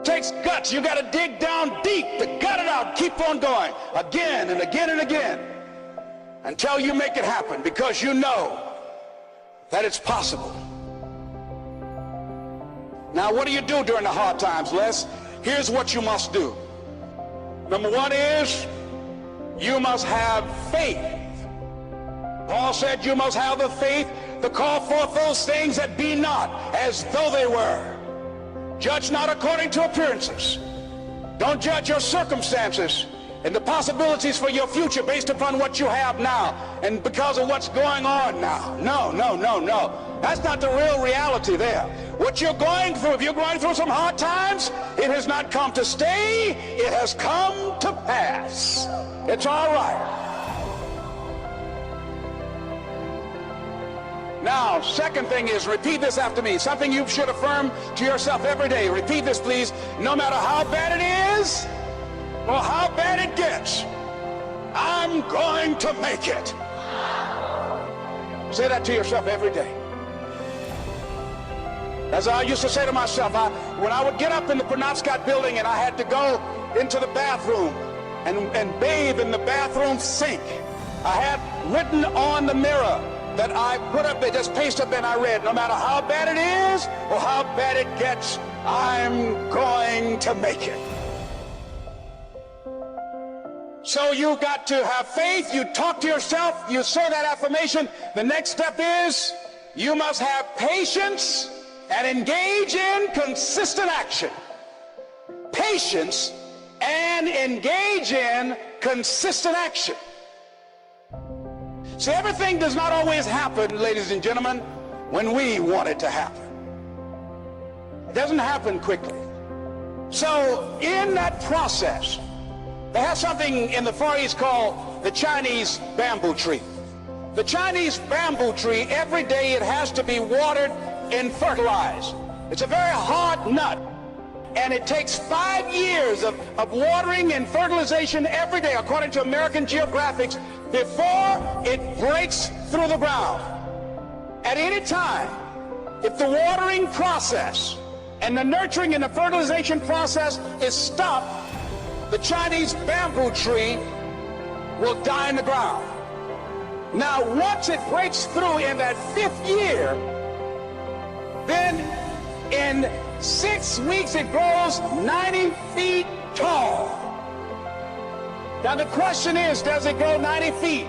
Takes guts. You got to dig down deep to gut it out. Keep on going again and again and again until you make it happen, because you know that it's possible. Now, what do you do during the hard times, Les? Here's what you must do. Number one is you must have faith. Paul said you must have the faith to call forth those things that be not as though they were. Judge not according to appearances. Don't judge your circumstances and the possibilities for your future based upon what you have now and because of what's going on now. No, no, no, no. That's not the real reality there. What you're going through, if you're going through some hard times, it has not come to stay. It has come to pass. It's all right. Now, second thing is, repeat this after me. Something you should affirm to yourself every day. Repeat this, please. No matter how bad it is or how bad it gets, I'm going to make it. Say that to yourself every day. As I used to say to myself, when I would get up in the Penobscot building and I had to go into the bathroom and bathe in the bathroom sink, I had written on the mirror that I put up, just paste up, and I read, no matter how bad it is or how bad it gets, I'm going to make it. So you got to have faith. You talk to yourself. You say that affirmation. The next step is you must have patience and engage in consistent action. Patience and engage in consistent action. See, everything does not always happen, ladies and gentlemen, when we want it to happen. It doesn't happen quickly. So in that process, they have something in the Far East called the Chinese bamboo tree. The Chinese bamboo tree, every day it has to be watered and fertilized. It's a very hard nut, and it takes 5 years of watering and fertilization every day, according to American Geographics, before it breaks through the ground. At any time, if the watering process and the nurturing and the fertilization process is stopped, the Chinese bamboo tree will die in the ground. Now, once it breaks through in that 5th year, then in 6 weeks it grows 90 feet tall. Now the question is, does it grow 90 feet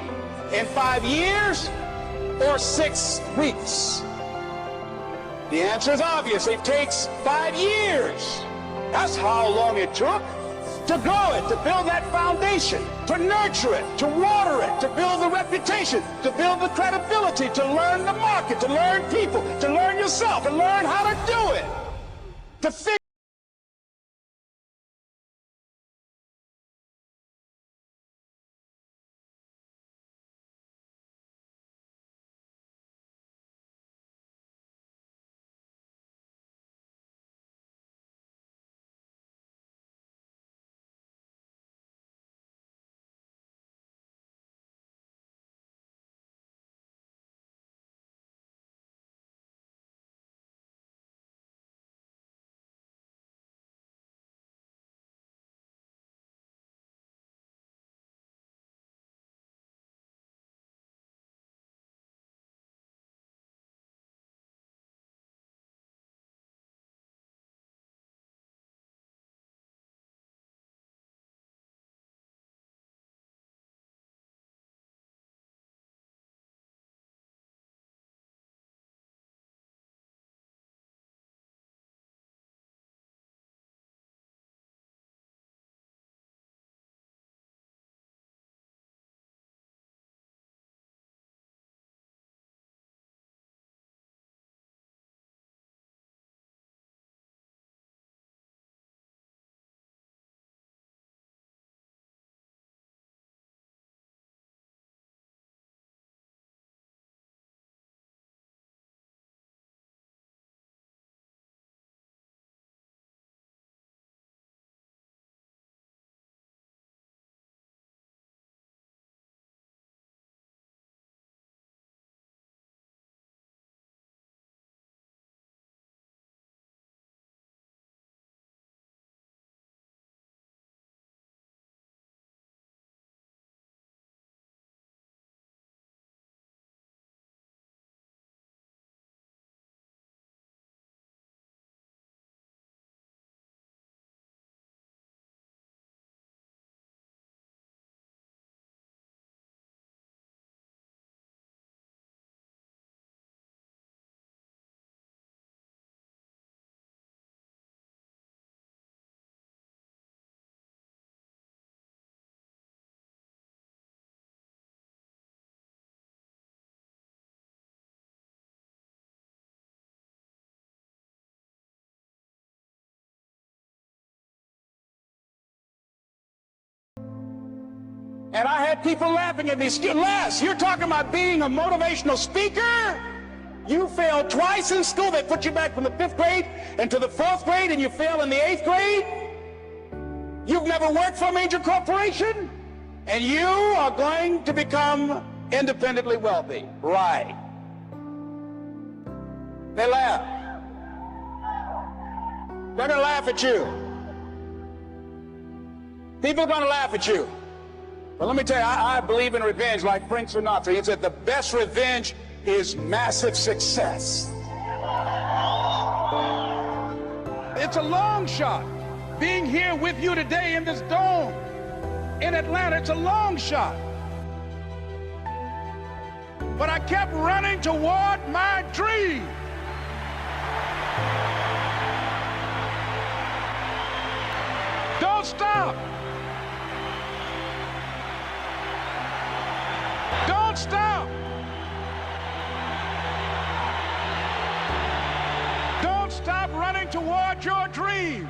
in 5 years or 6 weeks? The answer is obvious. It takes 5 years. That's how long it took to grow it, to build that foundation, to nurture it, to water it, to build the reputation, to build the credibility, to learn the market, to learn people, to learn yourself, to learn how to do it, to figure And I had people laughing at me. Les, you're talking about being a motivational speaker? You failed twice in school. They put you back from the 5th grade into the 4th grade, and you failed in the 8th grade? You've never worked for a major corporation? And you are going to become independently wealthy. Right. They laugh. They're going to laugh at you. People are going to laugh at you. But let me tell you, I believe in revenge like Frank Sinatra. He said the best revenge is massive success. It's a long shot. Being here with you today in this dome in Atlanta, it's a long shot. But I kept running toward my dream. Don't stop. Don't stop. Don't stop running toward your dream.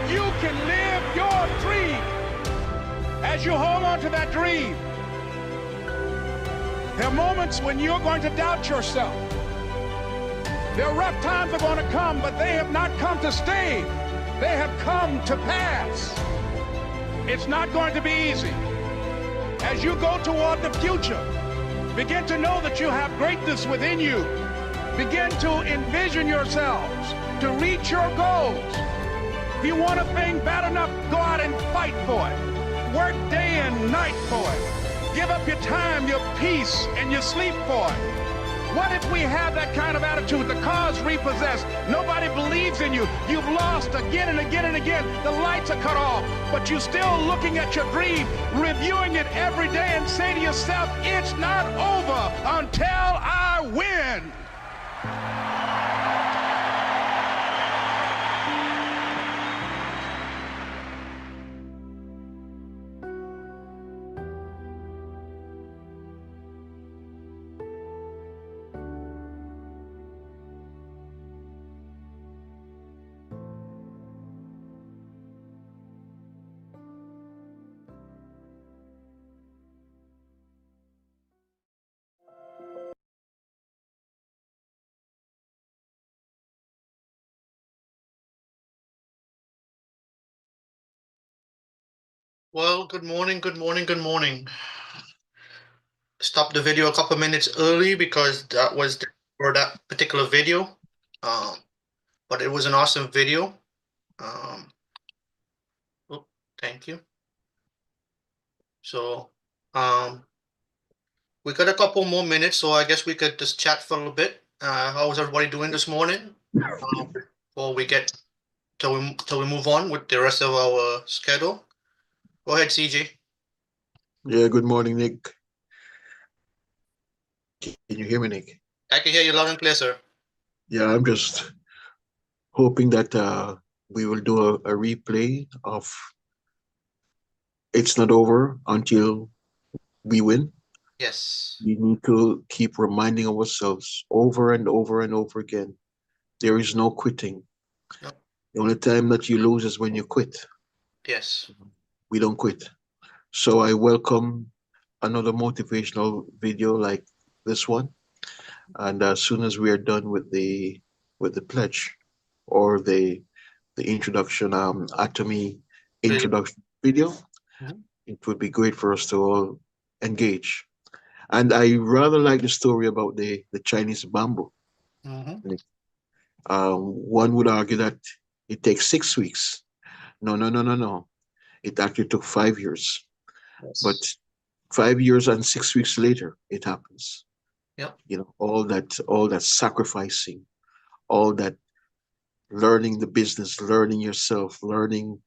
You can live your dream as you hold on to that dream. There are moments when you're going to doubt yourself. There are rough times are going to come, but they have not come to stay. They have come to pass. It's not going to be easy. As you go toward the future, begin to know that you have greatness within you. Begin to envision yourselves to reach your goals. If you want a thing bad enough, go out and fight for it. Work day and night for it. Give up your time, your peace, and your sleep for it. What if we have that kind of attitude? The car's repossessed. Nobody believes in you. You've lost again and again and again. The lights are cut off, but you're still looking at your dream, reviewing it every day, and say to yourself, it's not over until I win. Well, good morning, good morning, good morning. Stopped the video a couple minutes early because that was for that particular video. But it was an awesome video. Oh, thank you. So, we got a couple more minutes, so I guess we could just chat for a little bit. How is everybody doing this morning? Before we get till we move on with the rest of our schedule. Go ahead, CJ. Yeah, good morning, Nick. Can you hear me, Nick? I can hear you loud and clear, sir. Yeah, I'm just hoping that we will do a replay of It's Not Over Until We Win. Yes. We need to keep reminding ourselves over and over and over again, there is no quitting. Yep. The only time that you lose is when you quit. Yes. We don't quit. So I welcome another motivational video like this one. And as soon as we are done with the pledge or the introduction, Atomy introduction video, it would be great for us to all engage. And I rather like the story about the Chinese bamboo. One would argue that it takes 6 weeks. No. It actually took 5 years. Yes. But 5 years and 6 weeks later, it happens. Yep. You know, all that sacrificing, all that learning the business, learning yourself, learning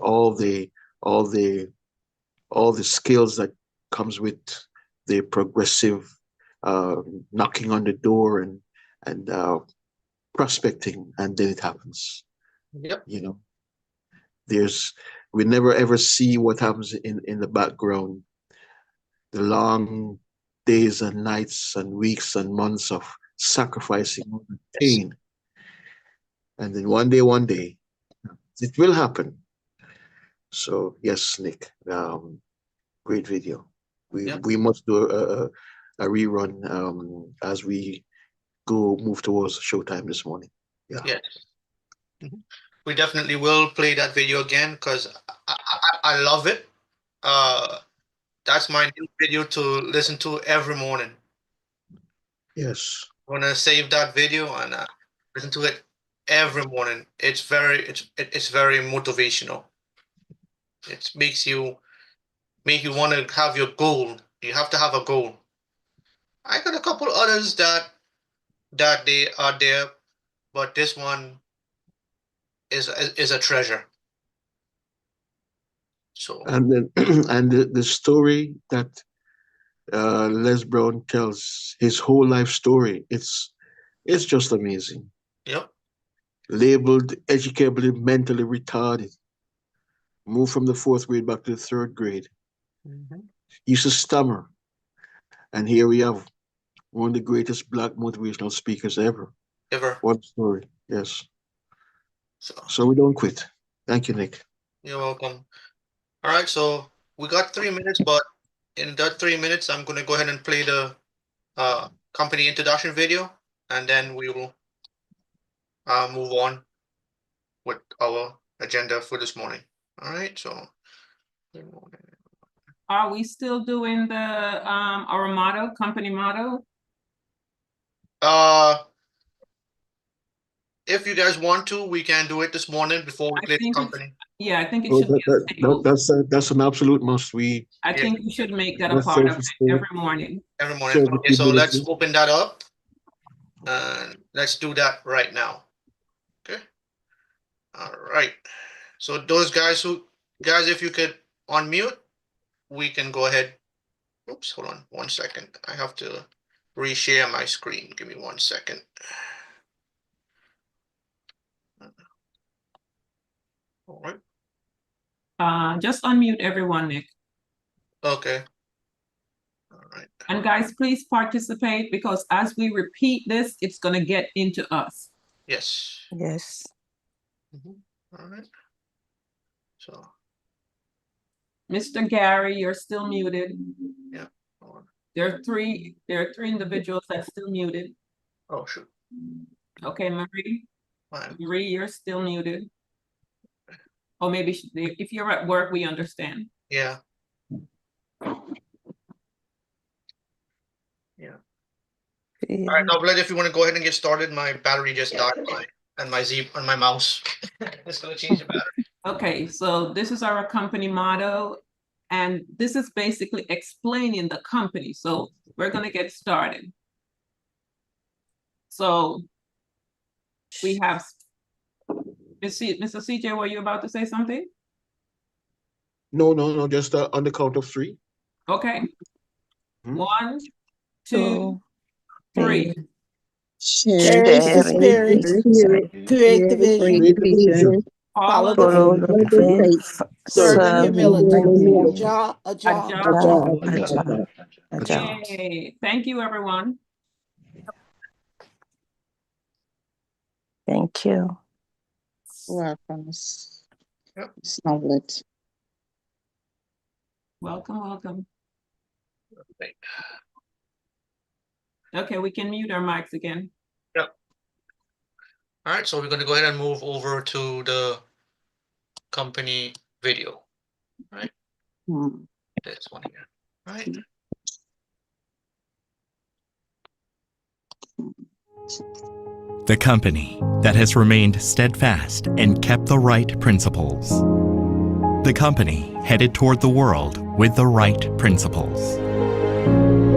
all the skills that comes with the progressive knocking on the door and prospecting, and then it happens. Yep. You know, we never ever see what happens in the background, the long days and nights and weeks and months of sacrificing, pain. And then one day, it will happen. So yes, Nick, great video. Yep. We must do a rerun as we move towards showtime this morning. Yeah. Yes. We definitely will play that video again because I love it. That's my new video to listen to every morning. Yes. I'm gonna save that video and listen to it every morning. It's very motivational. It makes you want to have your goal. You have to have a goal. I got a couple others that they are there, but this one is a treasure. So And then and the story that Les Brown tells, his whole life story, it's just amazing. yep, Labeled educably mentally retarded, moved from the fourth grade back to the third grade. Used to stammer, and here we have one of the greatest Black motivational speakers ever. ever. What a story! Yes. So So we don't quit. Thank you, Nick. you're welcome. All right, so we got 3 minutes, but in that 3 minutes, I'm gonna go ahead and play the company introduction video, and then we will move on with our agenda for this morning. All right, so Are we still doing the our motto, company motto? if you guys want to, we can do it this morning before we I play the think it's- company. Yeah, I think it Oh, should be a staple. that's an absolute must. I think we should make that a Let's part of serve it the spirit. every morning. Every morning. Serve the Okay, so let's community. open that up. And let's do that right now. Okay. All right. So those guys, if you could unmute, we can go ahead. Oops, hold on 1 second. I have to reshare my screen. Give me 1 second. All right. Just unmute everyone, Nick. Okay. All right. And guys, please participate because as we repeat this, it's gonna get into us. Yes. Yes. All right. So Mr. Gary, you're still muted. yeah. Hold on. There are three individuals that's still muted. Oh shoot. Okay, Marie, Fine. you're still muted. Or maybe if you're at work, we understand. Yeah. Yeah. All right, now, Vlad, if you want to go ahead and get started, my battery just died and my mouse. It's gonna change the battery. Okay, so this is our company motto, and this is basically explaining the company. So we're gonna get started. So we have, Mr. CJ, were you about to say something? No, just on the count of three. Okay. Hmm. 1, 2, 3. Share the the spirit, create the vision, Create the vision. Follow follow the the faith, serve in humility, humility. a a job. job. Yay. Thank you, everyone. Thank you. Welcome. Yep. It's lovely. Welcome, welcome. Right. Okay, we can mute our mics again. All right, so we're going to go ahead and move over to the company video. Right. This one here. Right. The company that has remained steadfast and kept the right principles. The company headed toward the world with the right principles.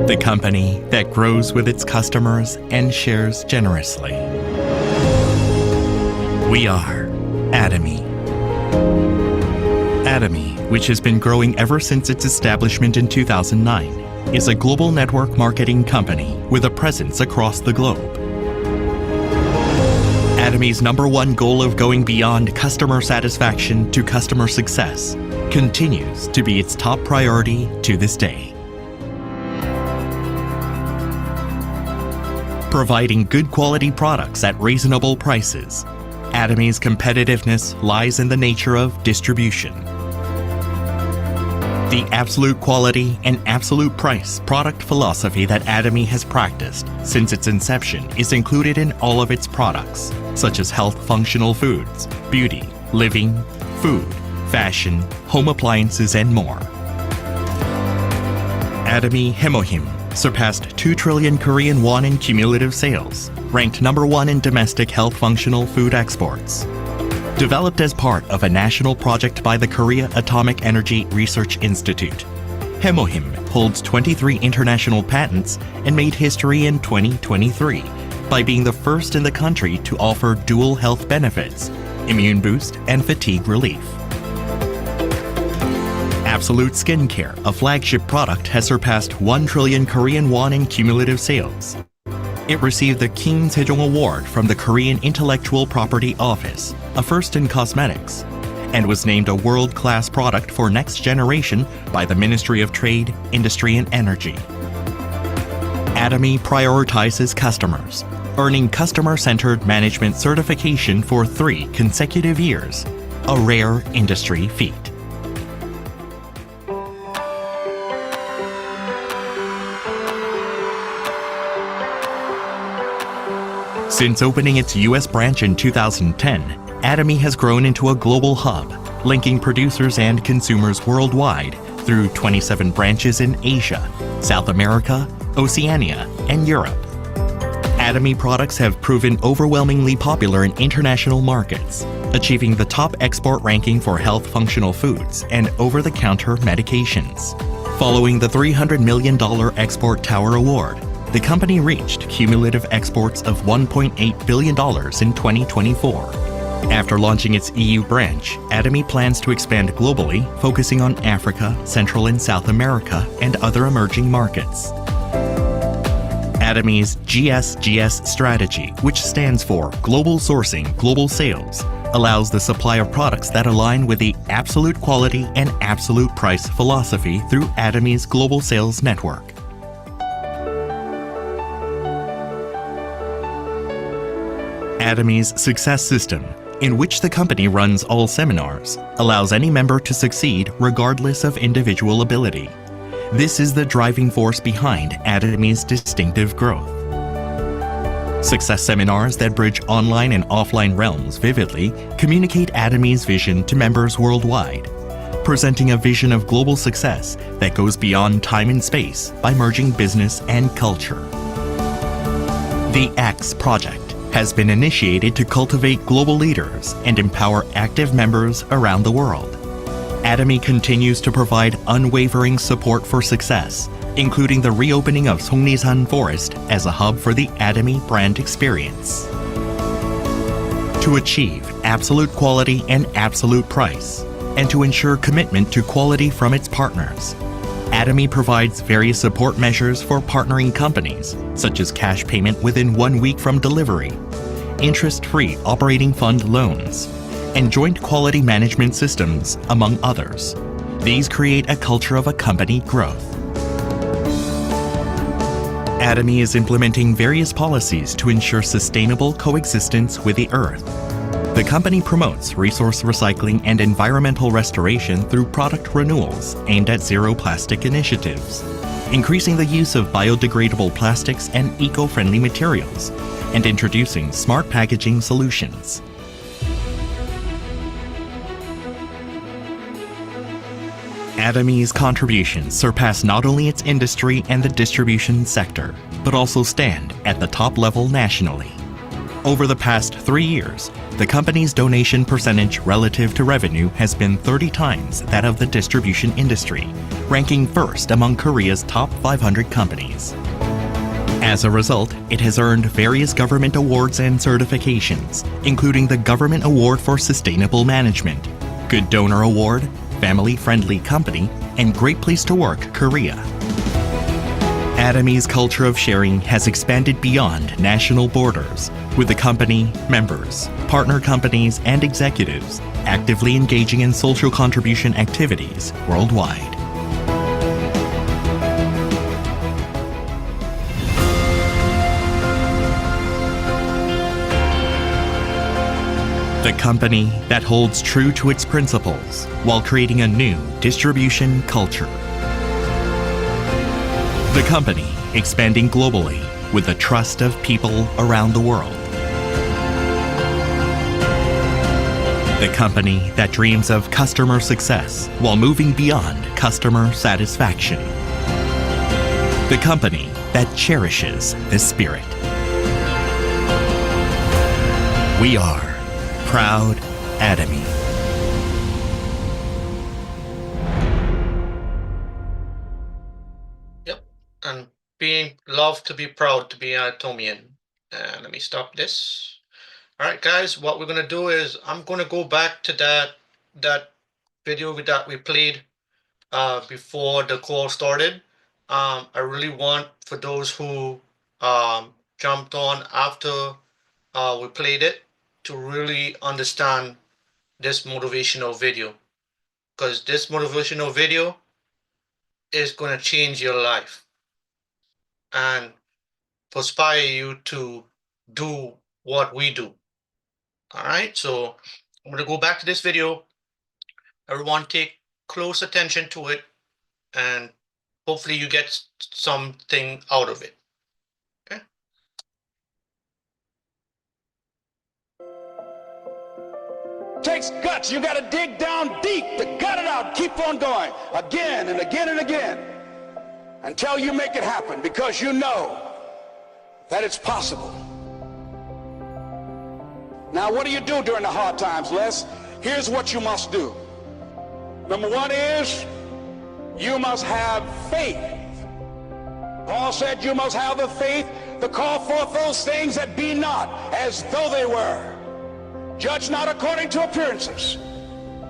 The company that grows with its customers and shares generously. We are Atomy. Atomy, which has been growing ever since its establishment in 2009, is a global network marketing company with a presence across the globe. Atomy's #1 goal of going beyond customer satisfaction to customer success continues to be its top priority to this day. Providing good quality products at reasonable prices, Atomy's competitiveness lies in the nature of distribution. The absolute quality and absolute price product philosophy that Atomy has practiced since its inception is included in all of its products, such as health functional foods, beauty, living, food, fashion, home appliances, and more. Atomy Hemohim surpassed 2 trillion Korean won in cumulative sales, ranked number 1 in domestic health functional food exports. Developed as part of a national project by the Korea Atomic Energy Research Institute, Hemohim holds 23 international patents and made history in 2023 by being the first in the country to offer dual health benefits, immune boost, and fatigue relief. Absolute Skincare, a flagship product, has surpassed 1 trillion Korean won in cumulative sales. It received the King Sejong Award from the Korean Intellectual Property Office, a first in cosmetics, and was named a world-class product for next generation by the Ministry of Trade, Industry and Energy. Atomy prioritizes customers, earning customer-centered management certification for 3 consecutive years, a rare industry feat. Since opening its U.S. branch in 2010, Atomy has grown into a global hub, linking producers and consumers worldwide through 27 branches in Asia, South America, Oceania, and Europe. Atomy products have proven overwhelmingly popular in international markets, achieving the top export ranking for health functional foods and over-the-counter medications. Following the $300 million Export Tower Award, the company reached cumulative exports of $1.8 billion in 2024. After launching its EU branch, Atomy plans to expand globally, focusing on Africa, Central and South America, and other emerging markets. Atomy's GSGS strategy, which stands for Global Sourcing, Global Sales, allows the supply of products that align with the absolute quality and absolute price philosophy through Atomy's global sales network. Atomy's Success System, in which the company runs all seminars, allows any member to succeed regardless of individual ability. This is the driving force behind Atomy's distinctive growth. Success seminars that bridge online and offline realms vividly communicate Atomy's vision to members worldwide, presenting a vision of global success that goes beyond time and space by merging business and culture. The X Project has been initiated to cultivate global leaders and empower active members around the world. Atomy continues to provide unwavering support for success, including the reopening of Songnisan Forest as a hub for the Atomy brand experience. To achieve absolute quality and absolute price, and to ensure commitment to quality from its partners, Atomy provides various support measures for partnering companies, such as cash payment within 1 week from delivery, interest-free operating fund loans, and joint quality management systems, among others. These create a culture of a company growth. Atomy is implementing various policies to ensure sustainable coexistence with the Earth. The company promotes resource recycling and environmental restoration through product renewals aimed at zero plastic initiatives, increasing the use of biodegradable plastics and eco-friendly materials, and introducing smart packaging solutions. Atomy's contributions surpass not only its industry and the distribution sector, but also stand at the top level nationally. Over the past 3 years, the company's donation percentage relative to revenue has been 30 times that of the distribution industry, ranking first among Korea's top 500 companies. As a result, it has earned various government awards and certifications, including the Government Award for Sustainable Management, Good Donor Award, Family Friendly Company, and Great Place to Work Korea. Atomy's culture of sharing has expanded beyond national borders, with the company, members, partner companies, and executives actively engaging in social contribution activities worldwide. The company that holds true to its principles while creating a new distribution culture. The company expanding globally with the trust of people around the world. The company that dreams of customer success while moving beyond customer satisfaction. The company that cherishes this spirit. We are proud Atomy. Yep. And love to be proud to be an Atomian. And let me stop this. All right, guys, what we're gonna do is I'm gonna go back to that video that we played before the call started. I really want for those who jumped on after we played it to really understand this motivational video, because this motivational video is going to change your life and inspire you to do what we do. All right, so I'm going to go back to this video. Everyone take close attention to it, and hopefully you get something out of it. Okay. Takes guts. You got to dig down deep to gut it out. Keep on going again and again and again until you make it happen, because you know that it's possible. Now, what do you do during the hard times, Les? Here's what you must do. Number one is you must have faith. Paul said you must have the faith to call forth those things that be not as though they were. Judge not according to appearances.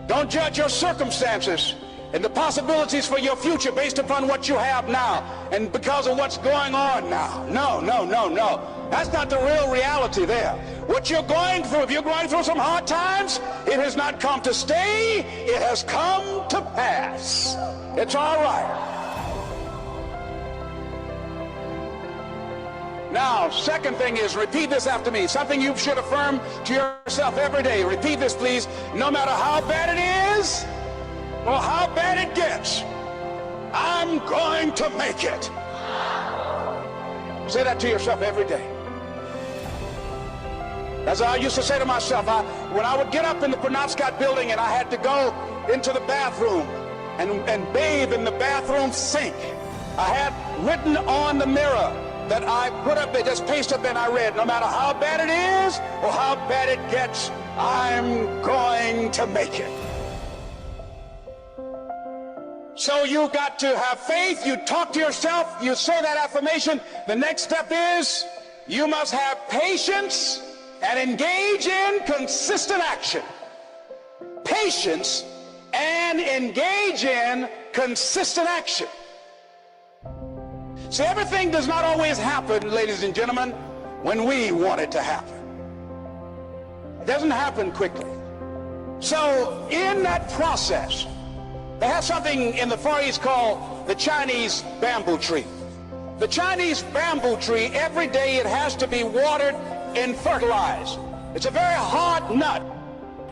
Don't judge your circumstances and the possibilities for your future based upon what you have now and because of what's going on now. No, no, no, no. That's not the real reality there. What you're going through, if you're going through some hard times, it has not come to stay, it has come to pass. It's all right. Now, second thing is, repeat this after me. Something you should affirm to yourself every day. Repeat this, please. No matter how bad it is or how bad it gets, I'm going to make it. Say that to yourself every day. As I used to say to myself, when I would get up in the Penobscot building and I had to go into the bathroom and bathe in the bathroom sink, I had written on the mirror that I put up there, just paste up, and I read, no matter how bad it is or how bad it gets, I'm going to make it. So you got to have faith. You talk to yourself. You say that affirmation. The next step is you must have patience and engage in consistent action. Patience and engage in consistent action. See, everything does not always happen, ladies and gentlemen, when we want it to happen. It doesn't happen quickly. So in that process, they have something in the Far East called the Chinese bamboo tree. The Chinese bamboo tree, every day it has to be watered and fertilized. It's a very hard nut,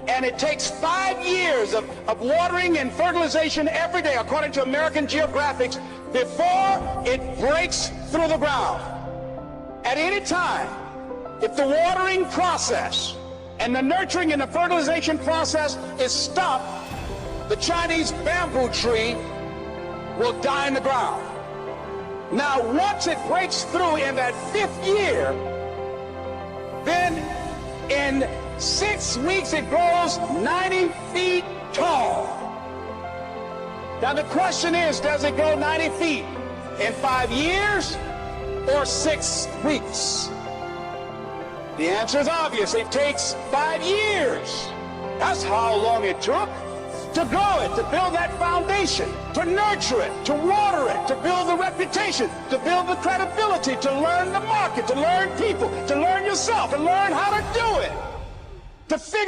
and it takes 5 years of watering and fertilization every day, according to American Geographics, before it breaks through the ground. At any time, if the watering process and the nurturing and the fertilization process is stopped, the Chinese bamboo tree will die in the ground. Now, once it breaks through in that 5th year, then in 6 weeks it grows 90 feet tall. Now the question is, does it grow 90 feet in 5 years or 6 weeks? The answer is obvious. It takes 5 years. That's how long it took to grow it, to build that foundation, to nurture it, to water it, to build the reputation, to build the credibility, to learn the market, to learn people, to learn yourself, to learn how to do it, to figure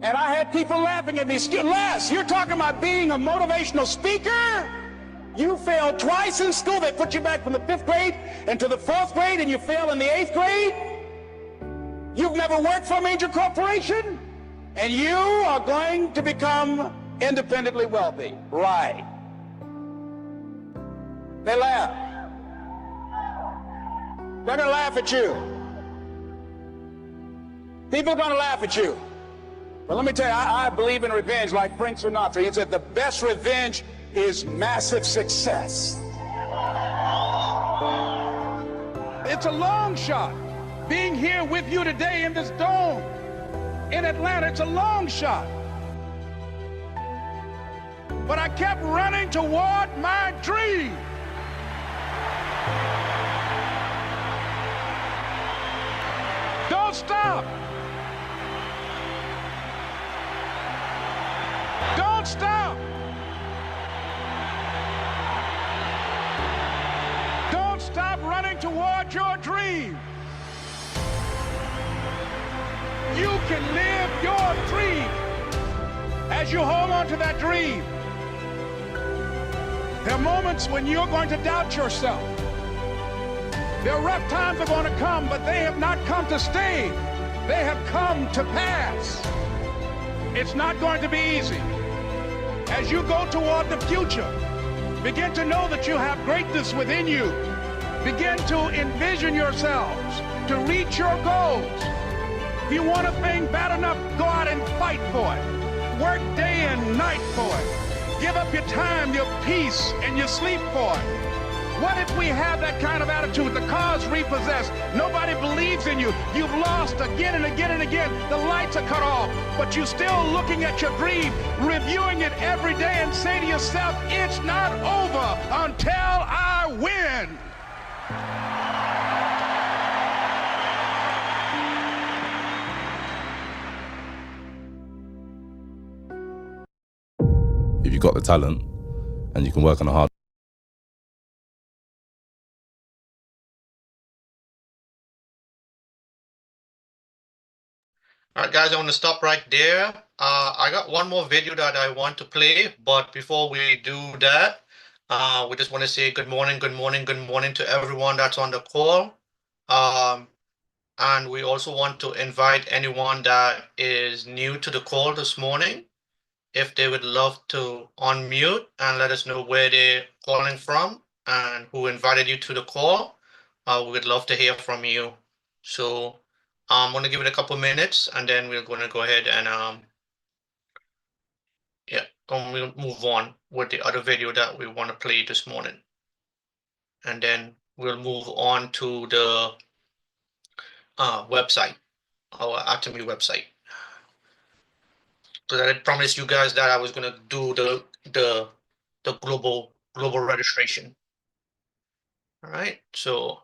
And I had people laughing at me. Les, you're talking about being a motivational speaker? You failed twice in school. They put you back from the 5th grade into the 4th grade, and you fail in the 8th grade? You've never worked for a major corporation? And you are going to become independently wealthy. Right. They laugh. They're going to laugh at you. People are going to laugh at you. But let me tell you, I believe in revenge like Frank Sinatra. He said the best revenge is massive success. It's a long shot. Being here with you today in this dome in Atlanta, it's a long shot. But I kept running toward my dream. Don't stop. Don't stop. Don't stop running toward your dream. You can live your dream as you hold on to that dream. There are moments when you're going to doubt yourself. There are rough times are going to come, but they have not come to stay. They have come to pass. It's not going to be easy. As you go toward the future, begin to know that you have greatness within you. Begin to envision yourselves to reach your goals. If you want a thing bad enough, go out and fight for it. Work day and night for it. Give up your time, your peace, and your sleep for it. What if we have that kind of attitude? The car's repossessed. Nobody believes in you. You've lost again and again and again. The lights are cut off, but you're still looking at your dream, reviewing it every day, and say to yourself, it's not over until I win. If you've got the talent and you can work on a hard All right, guys, I want to stop right there. I got one more video that I want to play, but before we do that, we just want to say good morning to everyone that's on the call. And we also want to invite anyone that is new to the call this morning, if they would love to unmute and let us know where they're calling from and who invited you to the call. We would love to hear from you. So I'm going to give it a couple minutes, and then we're going to go ahead and we'll move on with the other video that we want to play this morning. And then we'll move on to the website, our Atomy website. So I promised you guys that I was going to do the global registration. All right. So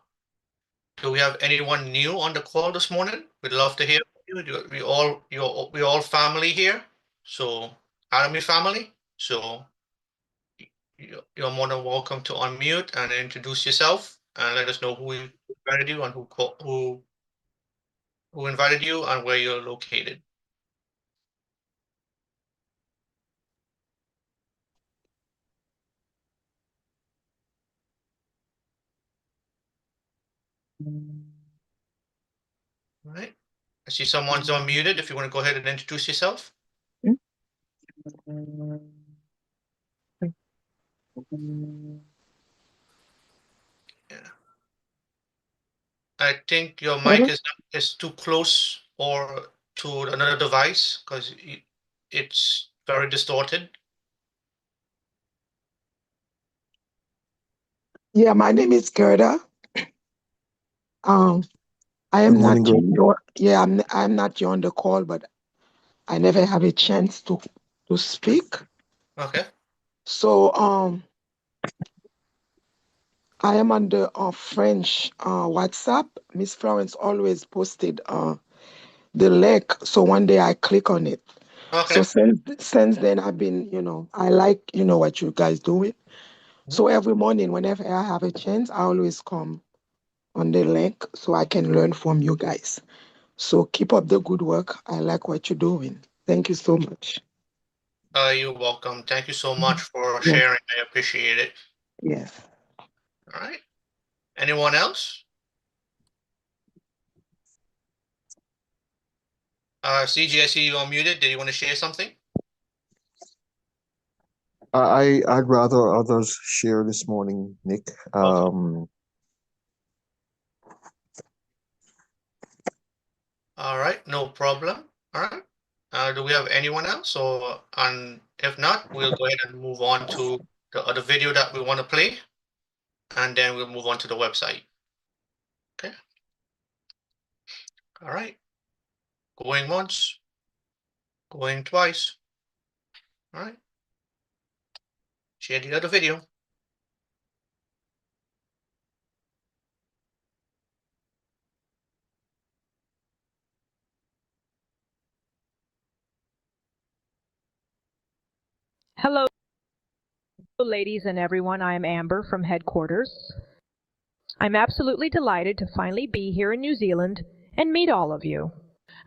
do we have anyone new on the call this morning? We'd love to hear from you. We're all family here. So Atomy family. So you're more than welcome to unmute and introduce yourself and let us know who invited you and who invited you and where you're located. All right. I see someone's unmuted. If you want to go ahead and introduce yourself. Yeah. I think your mic is too close or to another device because it's very distorted. Yeah, my name is Gerda. I am not I'm not on the call, but I never have a chance to speak. Okay. So I am on the French WhatsApp. Miss Florence always posted the link. So one day I click on it. Okay. So since then I've been, I like, what you guys doing. So every morning, whenever I have a chance, I always come on the link so I can learn from you guys. So keep up the good work. I like what you're doing. Thank you so much. You're welcome. Thank you so much for Yes. sharing. I appreciate it. Yes. All right. Anyone else? CG, I see you unmuted. Did you want to share something? I'd rather others share this morning, Nick. All right, no problem. All right. Do we have anyone else? Or and if not, we'll go ahead and move on to the other video that we want to play, and then we'll move on to the website. Okay. All right. Going once, going twice. All right. Share the other video. Hello, ladies and everyone. I'm Amber from headquarters. I'm absolutely delighted to finally be here in New Zealand and meet all of you.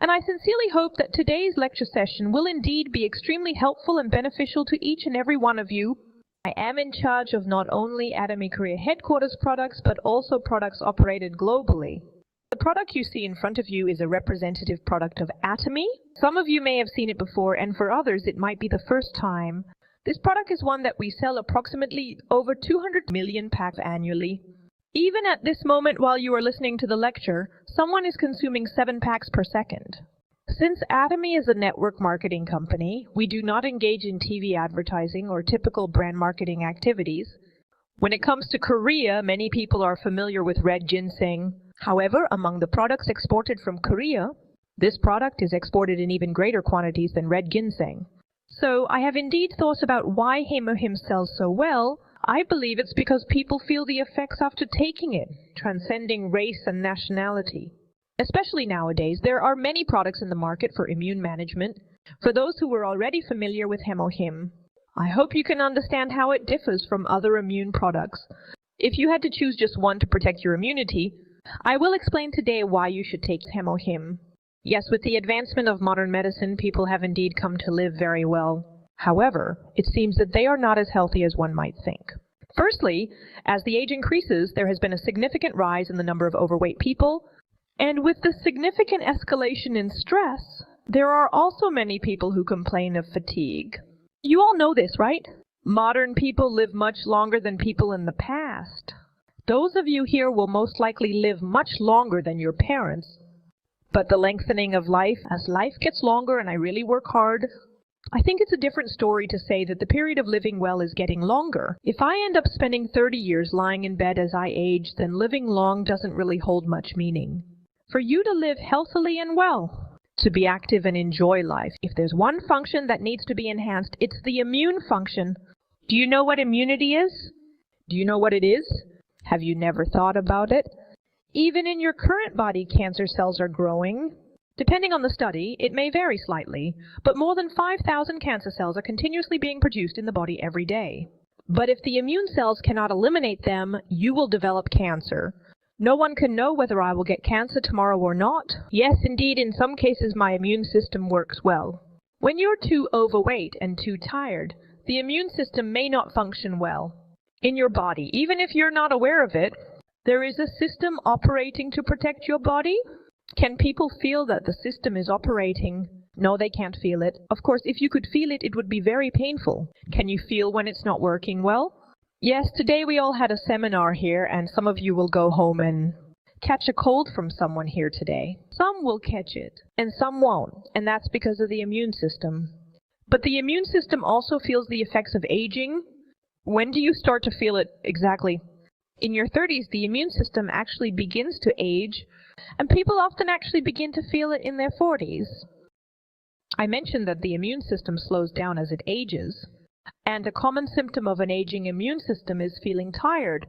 And I sincerely hope that today's lecture session will indeed be extremely helpful and beneficial to each and every one of you. I am in charge of not only Atomy Korea headquarters products, but also products operated globally. The product you see in front of you is a representative product of Atomy. Some of you may have seen it before, and for others it might be the first time. This product is one that we sell approximately over 200 million packs annually. Even at this moment while you are listening to the lecture, someone is consuming 7 packs per second. Since Atomy is a network marketing company, we do not engage in TV advertising or typical brand marketing activities. When it comes to Korea, many people are familiar with red ginseng. However, among the products exported from Korea, this product is exported in even greater quantities than red ginseng. So I have indeed thought about why Hemohim sells so well. I believe it's because people feel the effects after taking it, transcending race and nationality. Especially nowadays, there are many products in the market for immune management. For those who were already familiar with Hemohim, I hope you can understand how it differs from other immune products. If you had to choose just one to protect your immunity, I will explain today why you should take Hemohim. Yes, with the advancement of modern medicine, people have indeed come to live very well. However, it seems that they are not as healthy as one might think. Firstly, as the age increases, there has been a significant rise in the number of overweight people, and with the significant escalation in stress, there are also many people who complain of fatigue. You all know this, right? Modern people live much longer than people in the past. Those of you here will most likely live much longer than your parents. But the lengthening of life, as life gets longer and I really work hard, I think it's a different story to say that the period of living well is getting longer. If I end up spending 30 years lying in bed as I age, then living long doesn't really hold much meaning. For you to live healthily and well, to be active and enjoy life, if there's one function that needs to be enhanced, it's the immune function. Do you know what immunity is? Do you know what it is? Have you never thought about it? Even in your current body, cancer cells are growing. Depending on the study, it may vary slightly, but more than 5,000 cancer cells are continuously being produced in the body every day. But if the immune cells cannot eliminate them, you will develop cancer. No one can know whether I will get cancer tomorrow or not. Yes, indeed, in some cases my immune system works well. When you're too overweight and too tired, the immune system may not function well. In your body, even if you're not aware of it, there is a system operating to protect your body. Can people feel that the system is operating? No, they can't feel it. Of course, if you could feel it, it would be very painful. Can you feel when it's not working well? Yes, today we all had a seminar here, and some of you will go home and catch a cold from someone here today. Some will catch it, and some won't, and that's because of the immune system. But the immune system also feels the effects of aging. When do you start to feel it exactly? In your 30s, the immune system actually begins to age, and people often actually begin to feel it in their 40s. I mentioned that the immune system slows down as it ages, and a common symptom of an aging immune system is feeling tired.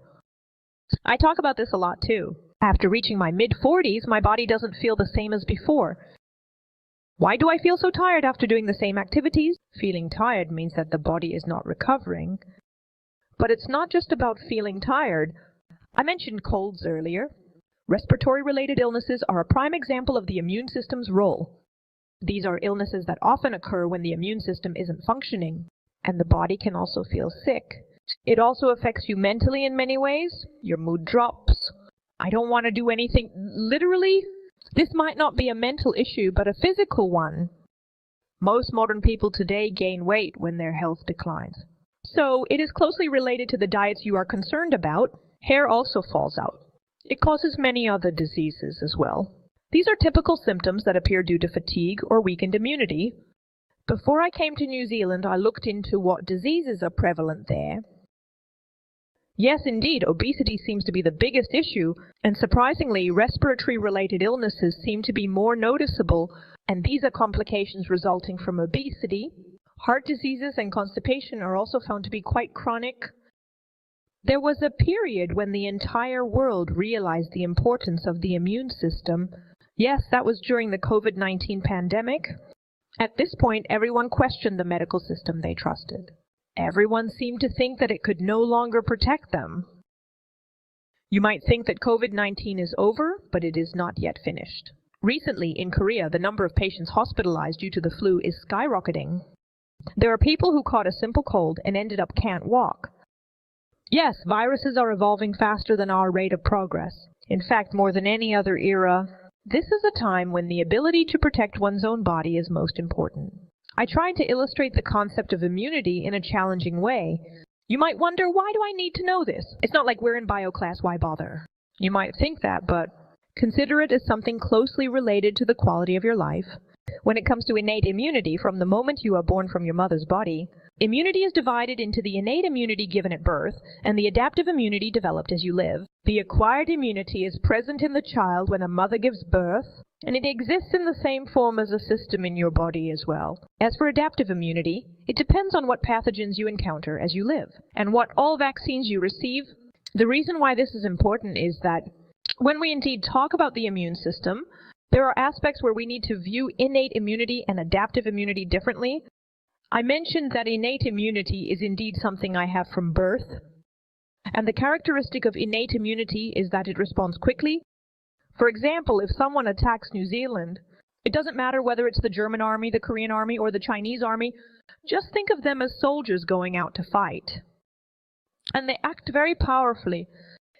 I talk about this a lot too. After reaching my mid-40s, my body doesn't feel the same as before. Why do I feel so tired after doing the same activities? Feeling tired means that the body is not recovering. But it's not just about feeling tired. I mentioned colds earlier. Respiratory-related illnesses are a prime example of the immune system's role. These are illnesses that often occur when the immune system isn't functioning, and the body can also feel sick. It also affects you mentally in many ways. Your mood drops. I don't want to do anything. Literally, this might not be a mental issue, but a physical one. Most modern people today gain weight when their health declines. So it is closely related to the diets you are concerned about. Hair also falls out. It causes many other diseases as well. These are typical symptoms that appear due to fatigue or weakened immunity. Before I came to New Zealand, I looked into what diseases are prevalent there. Yes, indeed, obesity seems to be the biggest issue, and surprisingly, respiratory-related illnesses seem to be more noticeable, and these are complications resulting from obesity. Heart diseases and constipation are also found to be quite chronic. There was a period when the entire world realized the importance of the immune system. Yes, that was during the COVID-19 pandemic. At this point, everyone questioned the medical system they trusted. Everyone seemed to think that it could no longer protect them. You might think that COVID-19 is over, but it is not yet finished. Recently, in Korea, the number of patients hospitalized due to the flu is skyrocketing. There are people who caught a simple cold and ended up can't walk. Yes, viruses are evolving faster than our rate of progress. In fact, more than any other era, this is a time when the ability to protect one's own body is most important. I tried to illustrate the concept of immunity in a challenging way. You might wonder, why do I need to know this? It's not like we're in bio class, why bother? You might think that, but consider it as something closely related to the quality of your life. When it comes to innate immunity, from the moment you are born from your mother's body, immunity is divided into the innate immunity given at birth and the adaptive immunity developed as you live. The acquired immunity is present in the child when a mother gives birth, and it exists in the same form as a system in your body as well. As for adaptive immunity, it depends on what pathogens you encounter as you live, and what all vaccines you receive. The reason why this is important is that when we indeed talk about the immune system, there are aspects where we need to view innate immunity and adaptive immunity differently. I mentioned that innate immunity is indeed something I have from birth, and the characteristic of innate immunity is that it responds quickly. For example, if someone attacks New Zealand, it doesn't matter whether it's the German army, the Korean army, or the Chinese army. Just think of them as soldiers going out to fight. And they act very powerfully.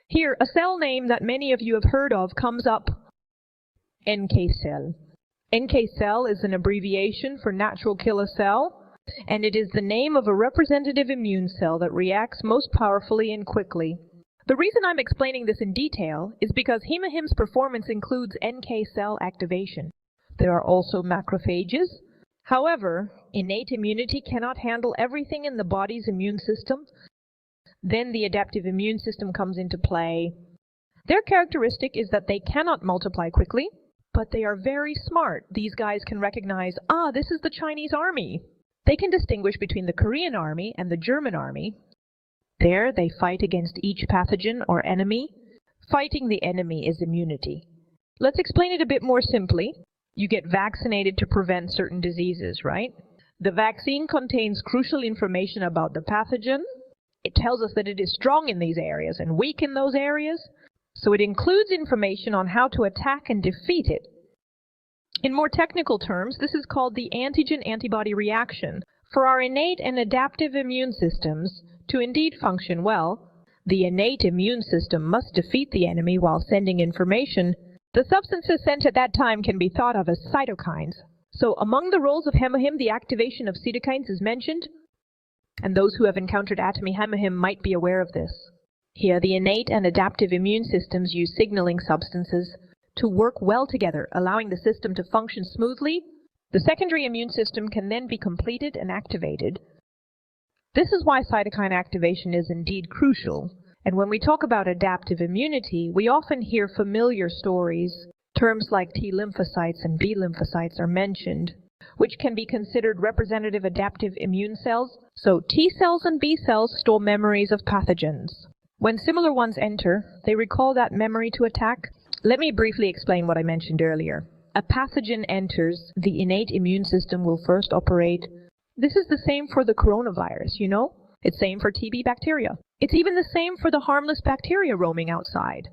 Here, a cell name that many of you have heard of comes up, NK cell. NK cell is an abbreviation for natural killer cell, and it is the name of a representative immune cell that reacts most powerfully and quickly. The reason I'm explaining this in detail is because HemoHIM's performance includes NK cell activation. There are also macrophages. However, innate immunity cannot handle everything in the body's immune system. Then the adaptive immune system comes into play. Their characteristic is that they cannot multiply quickly, but they are very smart. These guys can recognize, this is the Chinese army. They can distinguish between the Korean army and the German army. There, they fight against each pathogen or enemy. Fighting the enemy is immunity. Let's explain it a bit more simply. You get vaccinated to prevent certain diseases, right? The vaccine contains crucial information about the pathogen. It tells us that it is strong in these areas and weak in those areas. So it includes information on how to attack and defeat it. In more technical terms, this is called the antigen-antibody reaction. For our innate and adaptive immune systems to indeed function well, the innate immune system must defeat the enemy while sending information. The substances sent at that time can be thought of as cytokines. So among the roles of HemoHIM, the activation of cytokines is mentioned, and those who have encountered Atomy HemoHIM might be aware of this. Here, the innate and adaptive immune systems use signaling substances to work well together, allowing the system to function smoothly. The secondary immune system can then be completed and activated. This is why cytokine activation is indeed crucial. And when we talk about adaptive immunity, we often hear familiar stories. Terms like T lymphocytes and B lymphocytes are mentioned, which can be considered representative adaptive immune cells. So T cells and B cells store memories of pathogens. When similar ones enter, they recall that memory to attack. Let me briefly explain what I mentioned earlier. A pathogen enters, the innate immune system will first operate. This is the same for the coronavirus, you know? It's same for TB bacteria. It's even the same for the harmless bacteria roaming outside.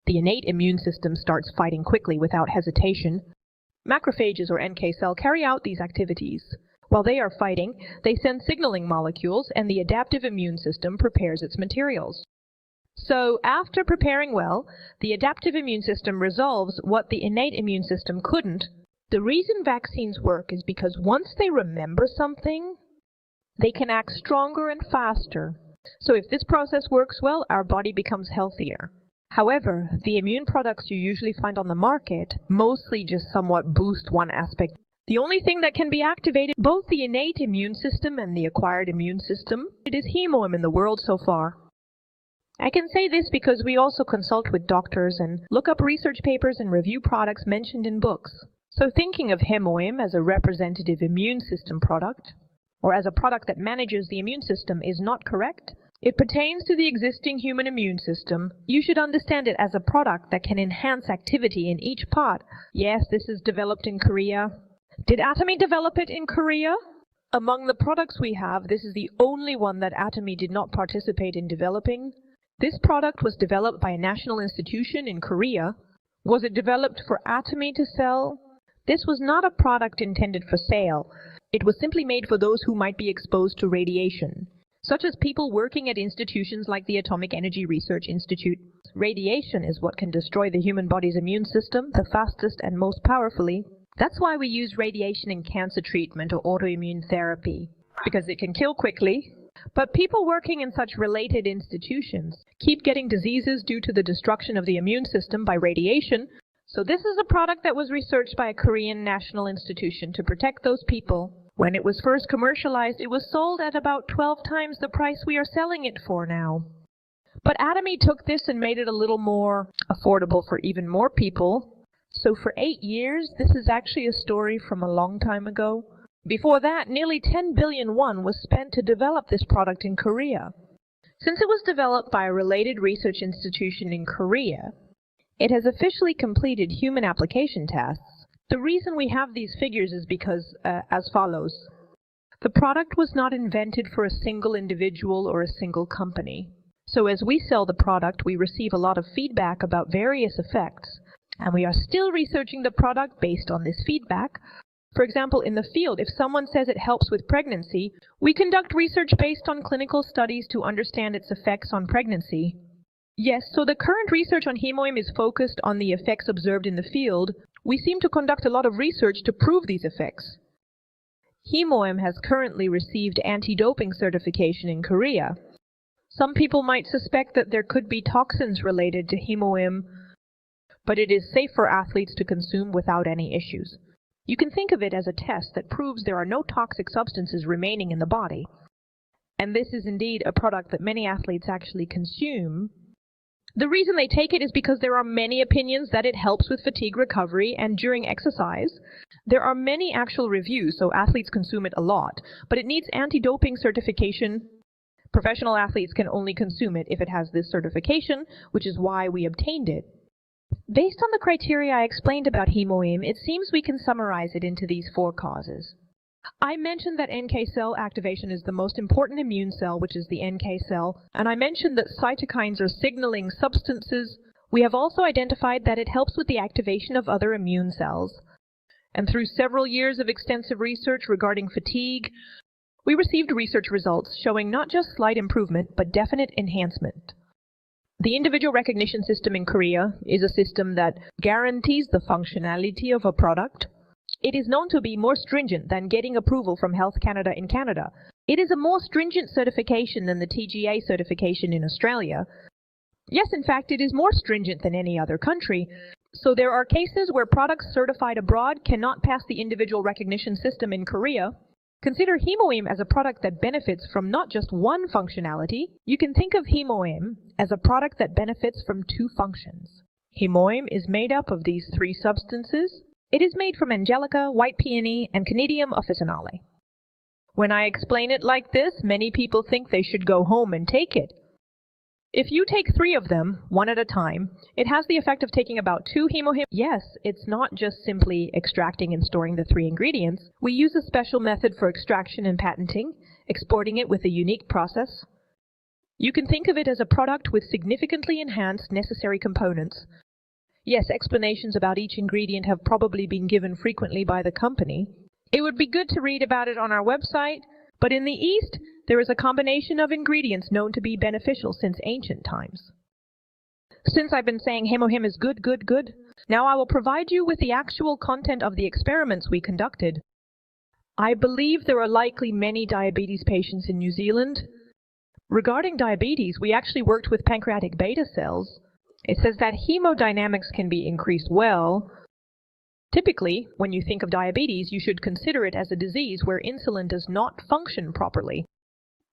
The innate immune system starts fighting quickly without hesitation. Macrophages or NK cell carry out these activities. While they are fighting, they send signaling molecules and the adaptive immune system prepares its materials. So, after preparing well, the adaptive immune system resolves what the innate immune system couldn't. The reason vaccines work is because once they remember something, they can act stronger and faster. So if this process works well, our body becomes healthier. However, the immune products you usually find on the market mostly just somewhat boost one aspect. The only thing that can be activated, both the innate immune system and the acquired immune system, it is hemoim in the world so far. I can say this because we also consult with doctors and look up research papers and review products mentioned in books. So thinking of hemoim as a representative immune system product, or as a product that manages the immune system, is not correct. It pertains to the existing human immune system. You should understand it as a product that can enhance activity in each part. Yes, this is developed in Korea. Did Atomy develop it in Korea? Among the products we have, this is the only one that Atomy did not participate in developing. This product was developed by a national institution in Korea. Was it developed for Atomy to sell? This was not a product intended for sale. It was simply made for those who might be exposed to radiation, such as people working at institutions like the Atomic Energy Research Institute. Radiation is what can destroy the human body's immune system the fastest and most powerfully. That's why we use radiation in cancer treatment or autoimmune therapy, because it can kill quickly. But people working in such related institutions keep getting diseases due to the destruction of the immune system by radiation. So this is a product that was researched by a Korean national institution to protect those people. When it was first commercialized, it was sold at about 12 times the price we are selling it for now. But Atomy took this and made it a little more affordable for even more people. So for 8 years, this is actually a story from a long time ago. Before that, nearly 10 billion won was spent to develop this product in Korea. Since it was developed by a related research institution in Korea, it has officially completed human application tests. The reason we have these figures is because, as follows. The product was not invented for a single individual or a single company. So as we sell the product, we receive a lot of feedback about various effects, and we are still researching the product based on this feedback. For example, in the field, if someone says it helps with pregnancy, we conduct research based on clinical studies to understand its effects on pregnancy. Yes, so the current research on hemoim is focused on the effects observed in the field. We seem to conduct a lot of research to prove these effects. Hemoim has currently received anti-doping certification in Korea. Some people might suspect that there could be toxins related to hemoim, but it is safe for athletes to consume without any issues. You can think of it as a test that proves there are no toxic substances remaining in the body. And this is indeed a product that many athletes actually consume. The reason they take it is because there are many opinions that it helps with fatigue recovery and during exercise. There are many actual reviews, so athletes consume it a lot, but it needs anti-doping certification. Professional athletes can only consume it if it has this certification, which is why we obtained it. Based on the criteria I explained about hemoim, it seems we can summarize it into these 4 causes. I mentioned that NK cell activation is the most important immune cell, which is the NK cell, and I mentioned that cytokines are signaling substances. We have also identified that it helps with the activation of other immune cells. And through several years of extensive research regarding fatigue, we received research results showing not just slight improvement, but definite enhancement. The individual recognition system in Korea is a system that guarantees the functionality of a product. It is known to be more stringent than getting approval from Health Canada in Canada. It is a more stringent certification than the TGA certification in Australia. Yes, in fact, it is more stringent than any other country. So there are cases where products certified abroad cannot pass the individual recognition system in Korea. Consider hemoim as a product that benefits from not just one functionality. You can think of hemoim as a product that benefits from 2 functions. Hemoim is made up of these 3 substances. It is made from angelica, white peony, and conidium officinale. When I explain it like this, many people think they should go home and take it. If you take 3 of them, one at a time, it has the effect of taking about 2 hemohim. Yes, it's not just simply extracting and storing the 3 ingredients. We use a special method for extraction and patenting, exporting it with a unique process. You can think of it as a product with significantly enhanced necessary components. Yes, explanations about each ingredient have probably been given frequently by the company. It would be good to read about it on our website, but in the East, there is a combination of ingredients known to be beneficial since ancient times. Since I've been saying Hemohim is good, good, good, now I will provide you with the actual content of the experiments we conducted. I believe there are likely many diabetes patients in New Zealand. Regarding diabetes, we actually worked with pancreatic beta cells. It says that hemodynamics can be increased well. Typically, when you think of diabetes, you should consider it as a disease where insulin does not function properly.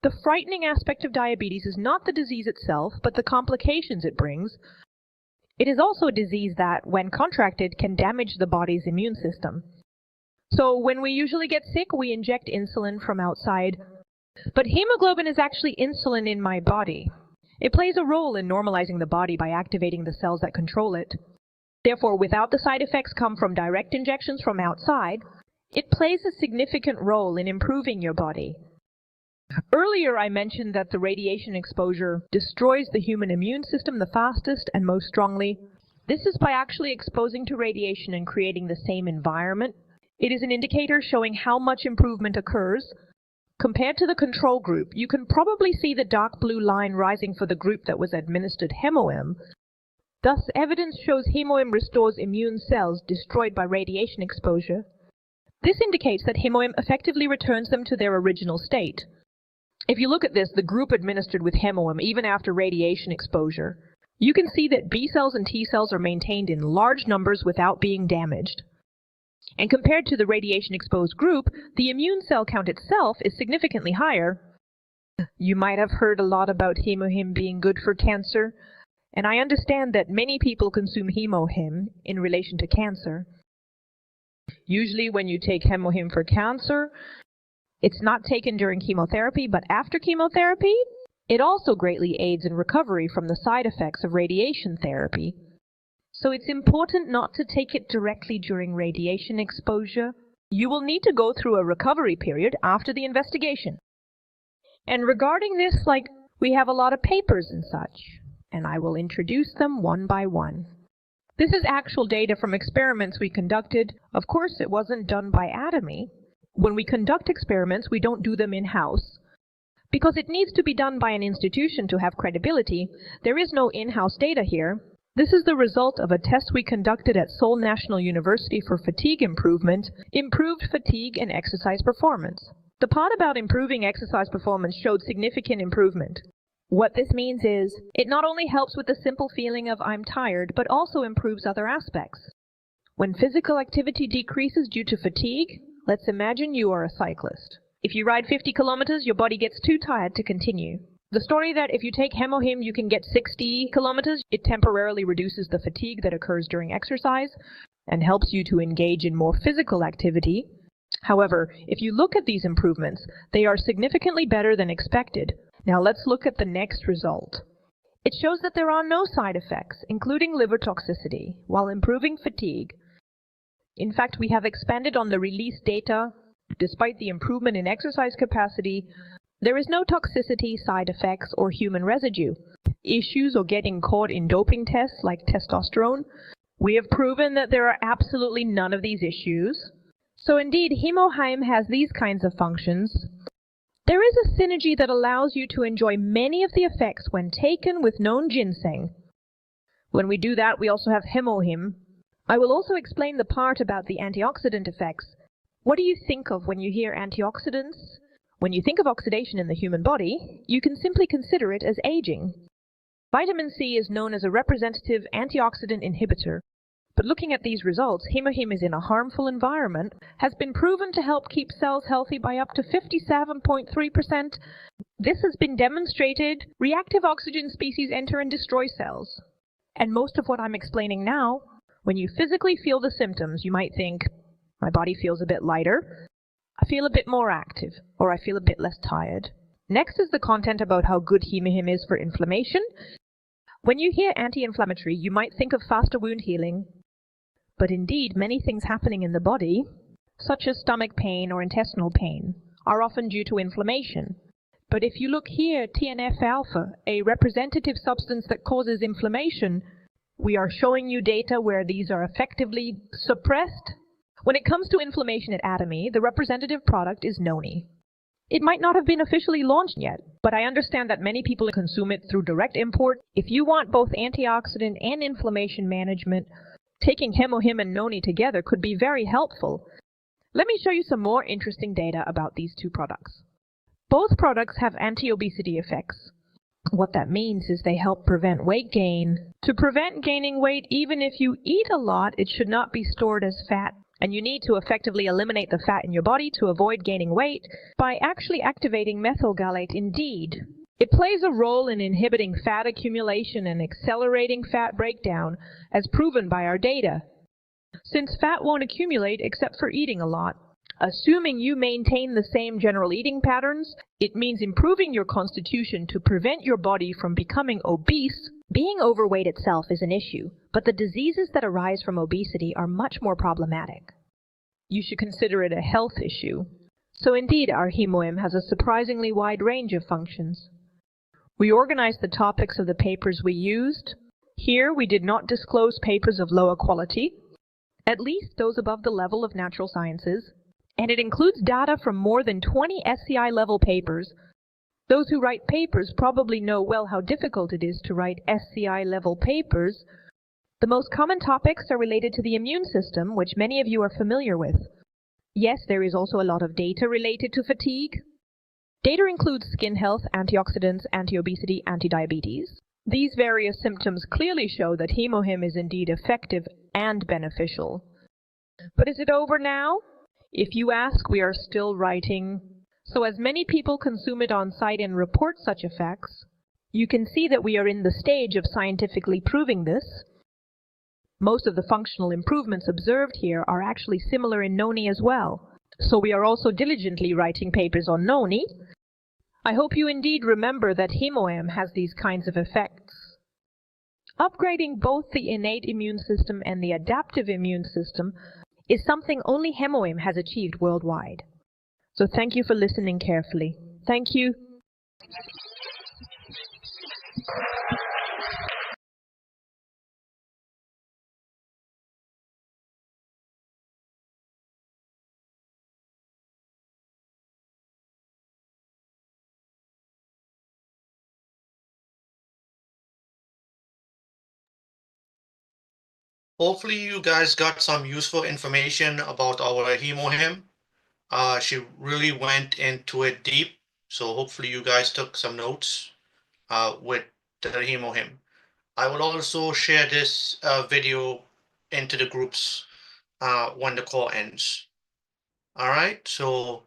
The frightening aspect of diabetes is not the disease itself, but the complications it brings. It is also a disease that, when contracted, can damage the body's immune system. So when we usually get sick, we inject insulin from outside. But hemoglobin is actually insulin in my body. It plays a role in normalizing the body by activating the cells that control it. Therefore, without the side effects come from direct injections from outside, it plays a significant role in improving your body. Earlier, I mentioned that the radiation exposure destroys the human immune system the fastest and most strongly. This is by actually exposing to radiation and creating the same environment. It is an indicator showing how much improvement occurs. Compared to the control group, you can probably see the dark blue line rising for the group that was administered Hemohim. Thus, evidence shows Hemohim restores immune cells destroyed by radiation exposure. This indicates that Hemohim effectively returns them to their original state. If you look at this, the group administered with Hemohim, even after radiation exposure, you can see that B cells and T cells are maintained in large numbers without being damaged. And compared to the radiation-exposed group, the immune cell count itself is significantly higher. You might have heard a lot about Hemohim being good for cancer, and I understand that many people consume Hemohim in relation to cancer. Usually when you take Hemohim for cancer, it's not taken during chemotherapy, but after chemotherapy, it also greatly aids in recovery from the side effects of radiation therapy. So it's important not to take it directly during radiation exposure. You will need to go through a recovery period after the investigation. And regarding this, we have a lot of papers and such, and I will introduce them one by one. This is actual data from experiments we conducted. Of course, it wasn't done by Atomy. When we conduct experiments, we don't do them in-house. Because it needs to be done by an institution to have credibility, there is no in-house data here. This is the result of a test we conducted at Seoul National University for fatigue improvement, improved fatigue and exercise performance. The part about improving exercise performance showed significant improvement. What this means is, it not only helps with the simple feeling of I'm tired, but also improves other aspects. When physical activity decreases due to fatigue, let's imagine you are a cyclist. If you ride 50 kilometers, your body gets too tired to continue. The story that if you take Hemohim you can get 60 kilometers, it temporarily reduces the fatigue that occurs during exercise and helps you to engage in more physical activity. However, if you look at these improvements, they are significantly better than expected. Now let's look at the next result. It shows that there are no side effects, including liver toxicity, while improving fatigue. In fact, we have expanded on the release data. Despite the improvement in exercise capacity, there is no toxicity, side effects, or human residue. Issues or getting caught in doping tests like testosterone, we have proven that there are absolutely none of these issues. So indeed, Hemohim has these kinds of functions. There is a synergy that allows you to enjoy many of the effects when taken with known ginseng. When we do that, we also have Hemohim. I will also explain the part about the antioxidant effects. What do you think of when you hear antioxidants? When you think of oxidation in the human body, you can simply consider it as aging. Vitamin C is known as a representative antioxidant inhibitor. But looking at these results, Hemohim is in a harmful environment, has been proven to help keep cells healthy by up to 57.3%. This has been demonstrated. Reactive oxygen species enter and destroy cells. And most of what I'm explaining now, when you physically feel the symptoms, you might think, my body feels a bit lighter, I feel a bit more active, or I feel a bit less tired. Next is the content about how good Hemohim is for inflammation. When you hear anti-inflammatory, you might think of faster wound healing. But indeed, many things happening in the body, such as stomach pain or intestinal pain, are often due to inflammation. But if you look here, TNF-alpha, a representative substance that causes inflammation, We are showing you data where these are effectively suppressed. When it comes to inflammation at Atomy, the representative product is Noni. It might not have been officially launched yet, but I understand that many people consume it through direct import. If you want both antioxidant and inflammation management, taking Hemohim and Noni together could be very helpful. Let me show you some more interesting data about these two products. Both products have anti-obesity effects. What that means is they help prevent weight gain. To prevent gaining weight, even if you eat a lot, it should not be stored as fat. And you need to effectively eliminate the fat in your body to avoid gaining weight by actually activating methylgalate indeed. It plays a role in inhibiting fat accumulation and accelerating fat breakdown, as proven by our data. Since fat won't accumulate except for eating a lot, assuming you maintain the same general eating patterns, it means improving your constitution to prevent your body from becoming obese. Being overweight itself is an issue, but the diseases that arise from obesity are much more problematic. You should consider it a health issue. So indeed, our Hemohim has a surprisingly wide range of functions. We organized the topics of the papers we used. Here, we did not disclose papers of lower quality, at least those above the level of natural sciences, and it includes data from more than 20 SCI level papers. Those who write papers probably know well how difficult it is to write SCI level papers. The most common topics are related to the immune system, which many of you are familiar with. Yes, there is also a lot of data related to fatigue. Data includes skin health, antioxidants, anti-obesity, anti-diabetes. These various symptoms clearly show that Hemohim is indeed effective and beneficial. But is it over now? If you ask, we are still writing. So as many people consume it on site and report such effects, you can see that we are in the stage of scientifically proving this. Most of the functional improvements observed here are actually similar in Noni as well. So we are also diligently writing papers on Noni. I hope you indeed remember that Hemohim has these kinds of effects. Upgrading both the innate immune system and the adaptive immune system is something only Hemohim has achieved worldwide. So thank you for listening carefully. Thank you. Hopefully you guys got some useful information about our Hemohim. She really went into it deep, so hopefully you guys took some notes with the Hemohim. I will also share this video into the groups when the call ends. All right, so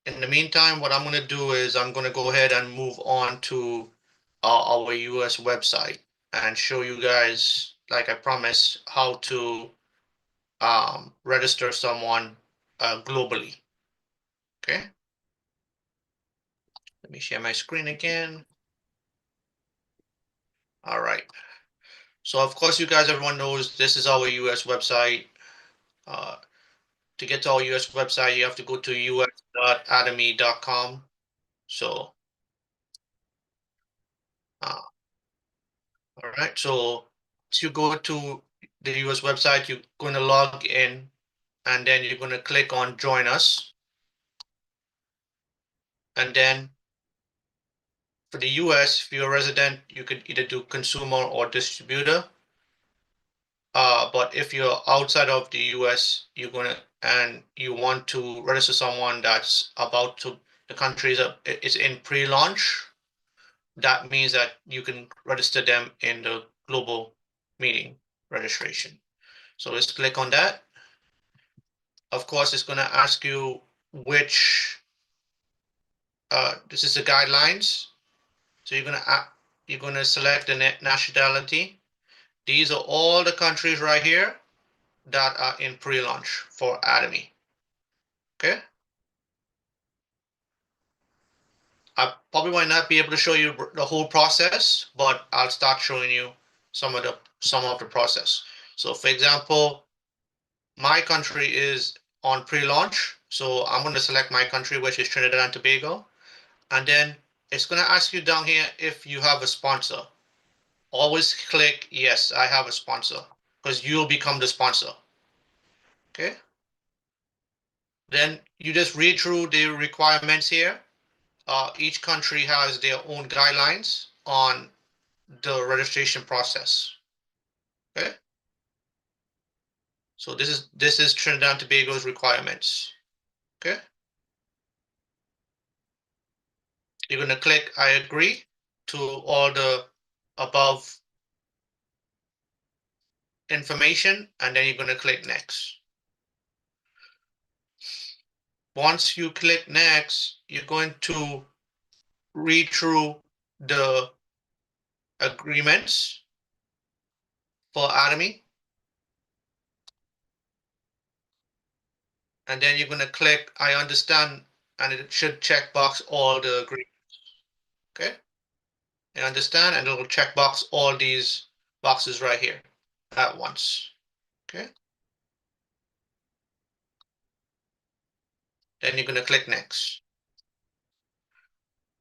in the meantime, what I'm going to do is I'm going to go ahead and move on to our US website and show you guys, like I promised, how to register someone globally. Okay. Let me share my screen again. All right. So of course, you guys, everyone knows this is our US website. To get to our US website, you have to go to us.atomy.com. So, all right. So once you go to the US website, you're going to log in, and then you're going to click on Join Us. And then for the US, if you're a resident, you could either do consumer or distributor. But if you're outside of the US, you want to register someone that's about to, the country is in pre-launch, that means that you can register them in the global meeting registration. So let's click on that. Of course, it's going to ask you which, this is the guidelines. So you're going to select the nationality. These are all the countries right here that are in pre-launch for Atomy. Okay. I probably might not be able to show you the whole process, but I'll start showing you some of the process. So for example, my country is on pre-launch. So I'm going to select my country, which is Trinidad and Tobago. And then it's going to ask you down here if you have a sponsor. always click yes, I have a sponsor, because you'll become the sponsor. Okay. Then you just read through the requirements here. Each country has their own guidelines on the registration process. Okay. So this is Trinidad and Tobago's requirements. Okay. You're going to click I agree to all the above information, and then you're going to click next. Once you click next, you're going to read through the agreements for Atomy. And then you're going to click I understand, and it should check box all the agreements. Okay. I understand, and it will check box all these boxes right here at once. Okay. Then you're going to click next.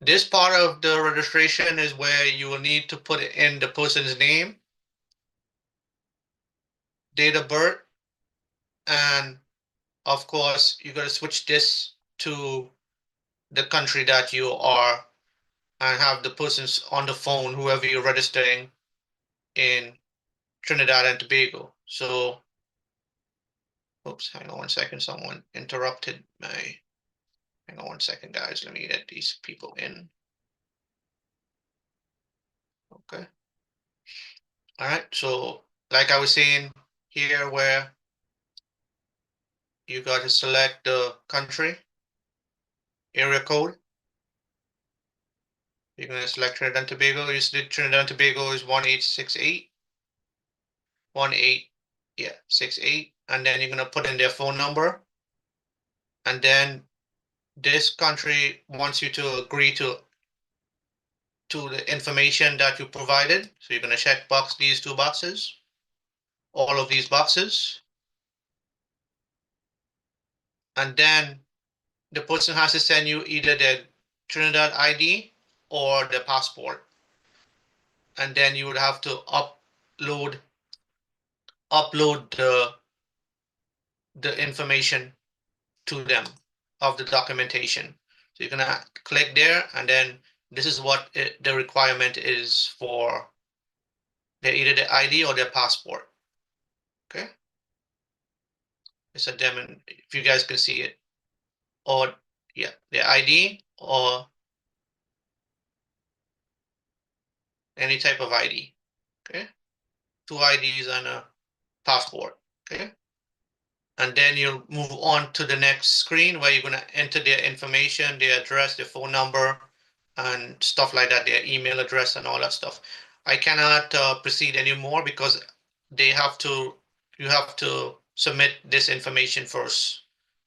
This part of the registration is where you will need to put in the person's name, date of birth, and of course, you're going to switch this to the country that you are and have the persons on the phone, whoever you're registering in Trinidad and Tobago. So, oops, hang on one second. Someone interrupted my, hang on one second, guys. Let me get these people in. Okay. All right. So, like I was saying here, where you got to select the country, area code. You're going to select Trinidad and Tobago. You see Trinidad and Tobago is 1868. 68, and then you're going to put in their phone number. And then this country wants you to agree to the information that you provided. So you're going to check box these two boxes, all of these boxes. And then the person has to send you either their Trinidad ID or their passport. And then you would have to upload the information to them of the documentation. So you're gonna click there, and then this is what the requirement is for either their ID or their passport. Okay. It's a demo, if you guys can see it, or yeah, their ID or any type of ID. Okay. 2 IDs and a passport. Okay. And then you'll move on to the next screen where you're going to enter their information, their address, their phone number, and stuff like that, their email address and all that stuff. I cannot proceed anymore because you have to submit this information first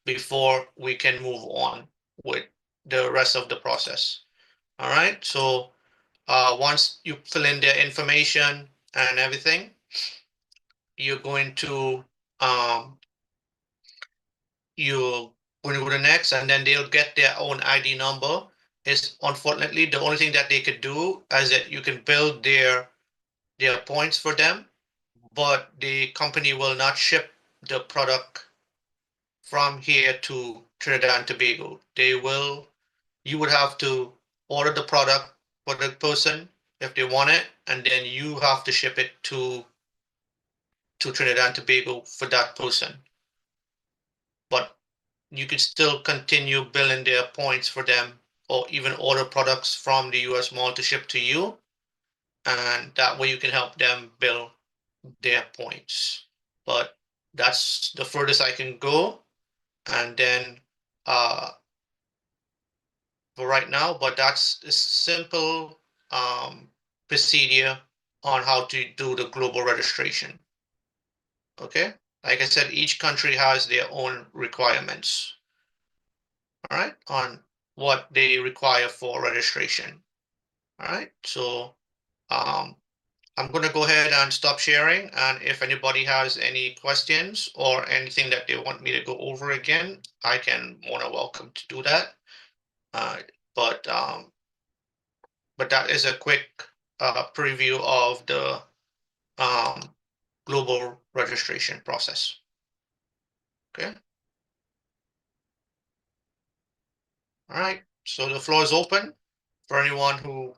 before we can move on with the rest of the process. All right. So once you fill in their information and everything, you're going to you going to go to next, and then they'll get their own ID number. It's unfortunately the only thing that they could do is that you can build their points for them, but the company will not ship the product from here to Trinidad and Tobago. You would have to order the product for the person if they want it, and then you have to ship it to Trinidad and Tobago for that person. But you could still continue billing their points for them, or even order products from the US mall to ship to you. And that way you can help them bill their points. But that's the furthest I can go. And then for right now, but that's a simple procedure on how to do the global registration. Okay. Like I said, each country has their own requirements. All right, on what they require for registration. All right, so I'm going to go ahead and stop sharing, and if anybody has any questions or anything that they want me to go over again, I can more than welcome to do that. But that is a quick preview of the global registration process. Okay. All right. So the floor is open for anyone who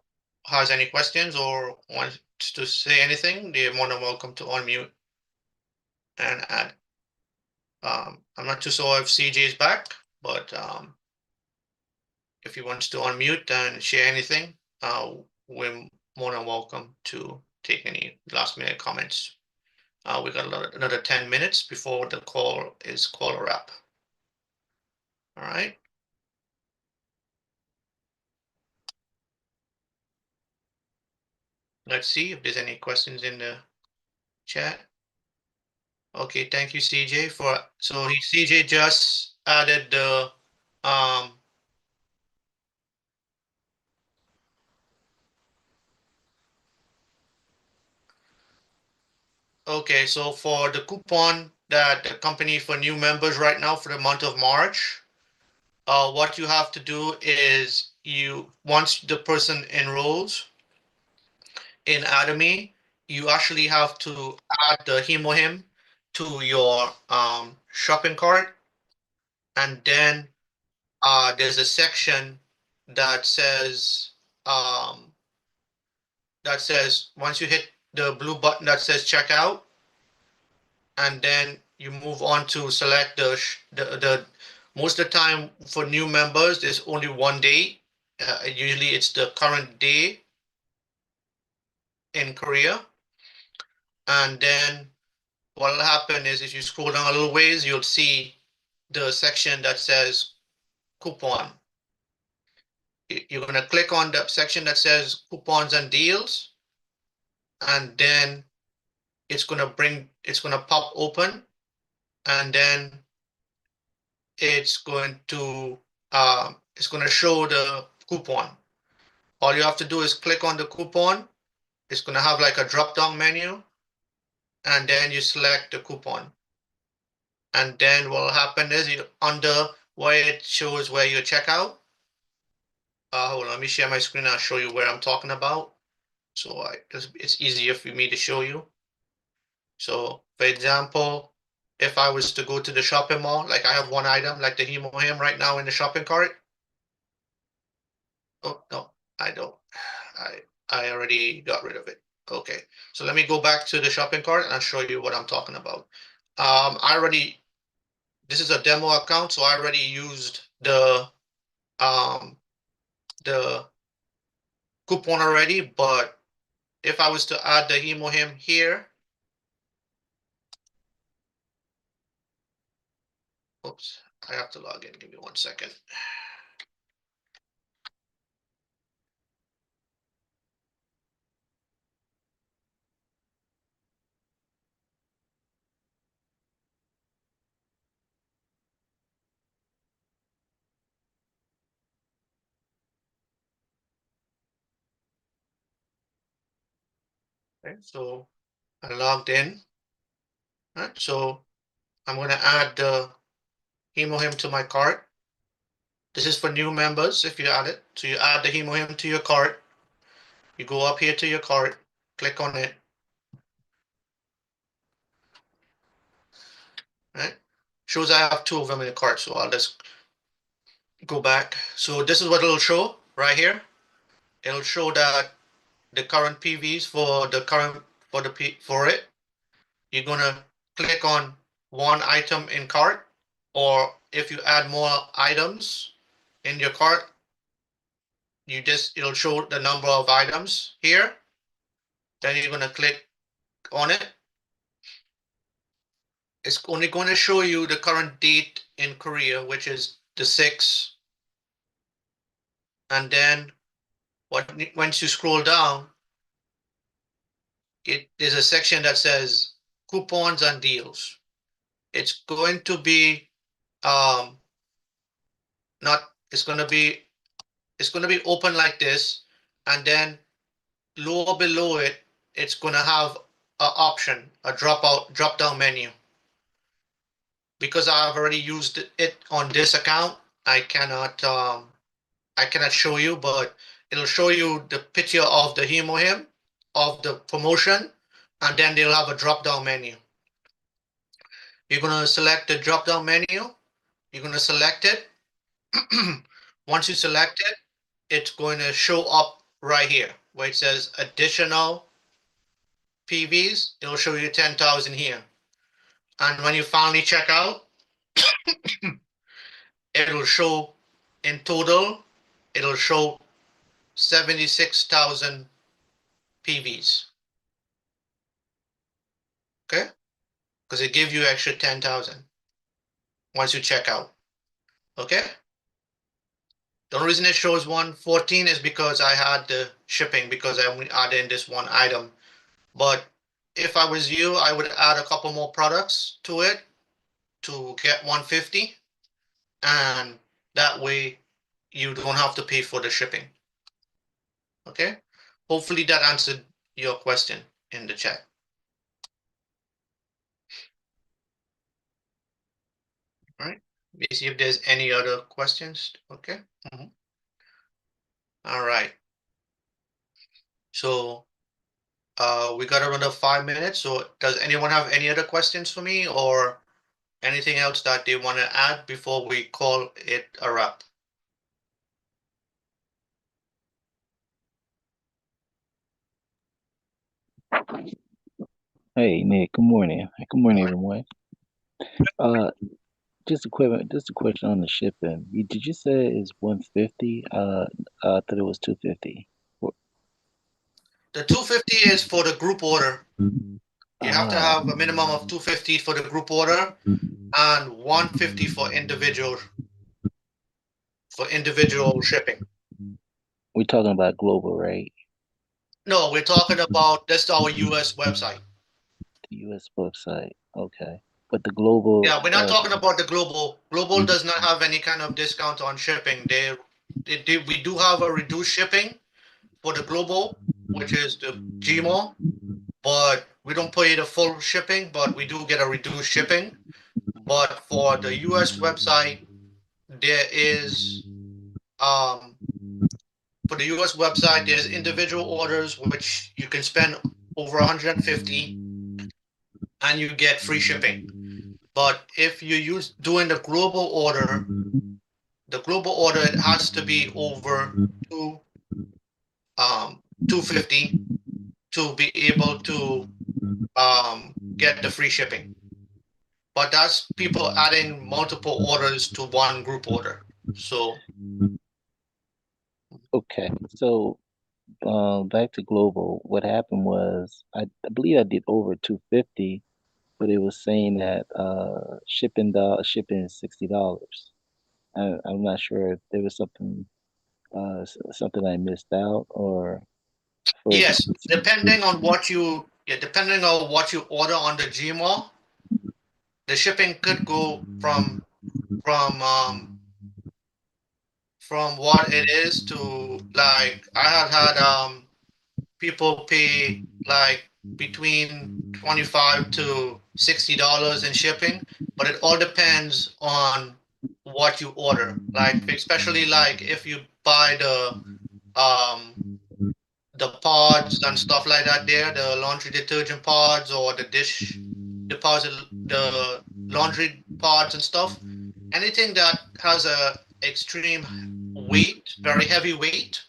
has any questions or wants to say anything. They're more than welcome to unmute and add. I'm not too sure if CJ is back, but if he wants to unmute and share anything, we're more than welcome to take any last minute comments. We got another 10 minutes before the call is call a wrap. All right. Let's see if there's any questions in the chat. Okay, thank you, CJ, for CJ just added the okay, so for the coupon that the company for new members right now for the month of March, what you have to do is once the person enrolls in Atomy, you actually have to add the Hemohim to your shopping cart, and then there's a section that says once you hit the blue button that says checkout, and then you move on to select the most of the time for new members there's only one day. Usually it's the current day in Korea, and then what will happen is if you scroll down a little ways, you'll see the section that says coupon. You're going to click on the section that says coupons and deals, and then it's going to pop open, and then it's going to show the coupon. All you have to do is click on the coupon. It's going to have like a drop down menu, and then you select the coupon. And then what will happen is under where it shows where you check out. Hold on, let me share my screen. I'll show you where I'm talking about. So it's easier for me to show you. So for example, if I was to go to the shopping mall, like I have one item, like the Hemohim right now in the shopping cart. Oh, no, I don't. I already got rid of it. Okay, so let me go back to the shopping cart and I'll show you what I'm talking about. This is a demo account, so I already used the coupon already, but if I was to add the Hemohim here, oops, I have to log in. Give me 1 second. Okay, so I logged in. All right, so I'm going to add the Hemohim to my cart. This is for new members if you add it. So you add the Hemohim to your cart. You go up here to your cart, click on it. Right? Shows I have 2 of them in the cart, so I'll just go back. So this is what it'll show right here. It'll show that the current PVs for it. You're gonna click on one item in cart, or if you add more items in your cart, it'll show the number of items here. Then you're gonna click on it. It's only going to show you the current date in Korea, which is the 6th. And then once you scroll down, there's a section that says coupons and deals. It's going to be it's going to be open like this, and then lower below it, it's going to have an option, a drop down menu. Because I've already used it on this account, I cannot show you, but it'll show you the picture of the Hemohim, of the promotion, and then they'll have a drop-down menu. You're going to select the drop-down menu. You're going to select it. Once you select it, it's going to show up right here where it says additional PVs. It'll show you 10,000 here. And when you finally check out, it'll show in total, it'll show 76,000 PVs. Okay? Because it gives you extra 10,000 once you check out. Okay? The only reason it shows 114 is because I had the shipping, because I only added in this one item. But if I was you, I would add a couple more products to it to get 150. And that way you don't have to pay for the shipping. Okay? Hopefully that answered your question in the chat. All right. Let me see if there's any other questions. Okay. All right. So we got around 5 minutes. So does anyone have any other questions for me or anything else that they want to add before we call it a wrap? Hey Nick, good morning. Good morning, everyone. Just a question on the shipping. Did you say it's 150? I thought it was 250. The 250 is for the group order. You have to have a minimum of 250 for the group order and 150 for individual shipping. We're talking about global, right? No, we're talking about that's our US website. The US website. Okay. But the global. Yeah, we're not talking about the global. Global does not have any kind of discount on shipping. We do have a reduced shipping for the global, which is the GMO, but we don't pay the full shipping, but we do get a reduced shipping. But for the US website, there is for the US website, there's individual orders which you can spend over 150 and you get free shipping. But if you doing the global order, it has to be over 250 to be able to get the free shipping. But that's people adding multiple orders to one group order. So okay, so back to global. What happened was I believe I did over 250, but it was saying that shipping is $60. I'm not sure if there was something I missed out or. Yes, depending on what you order on the GMO, the shipping could go from what it is to like I have had people pay like between $25 to $60 in shipping, but it all depends on what you order. Like especially like if you buy the pods and stuff like that there, the laundry detergent pods or the dish deposit, the laundry pods and stuff, anything that has a extreme weight, very heavy weight,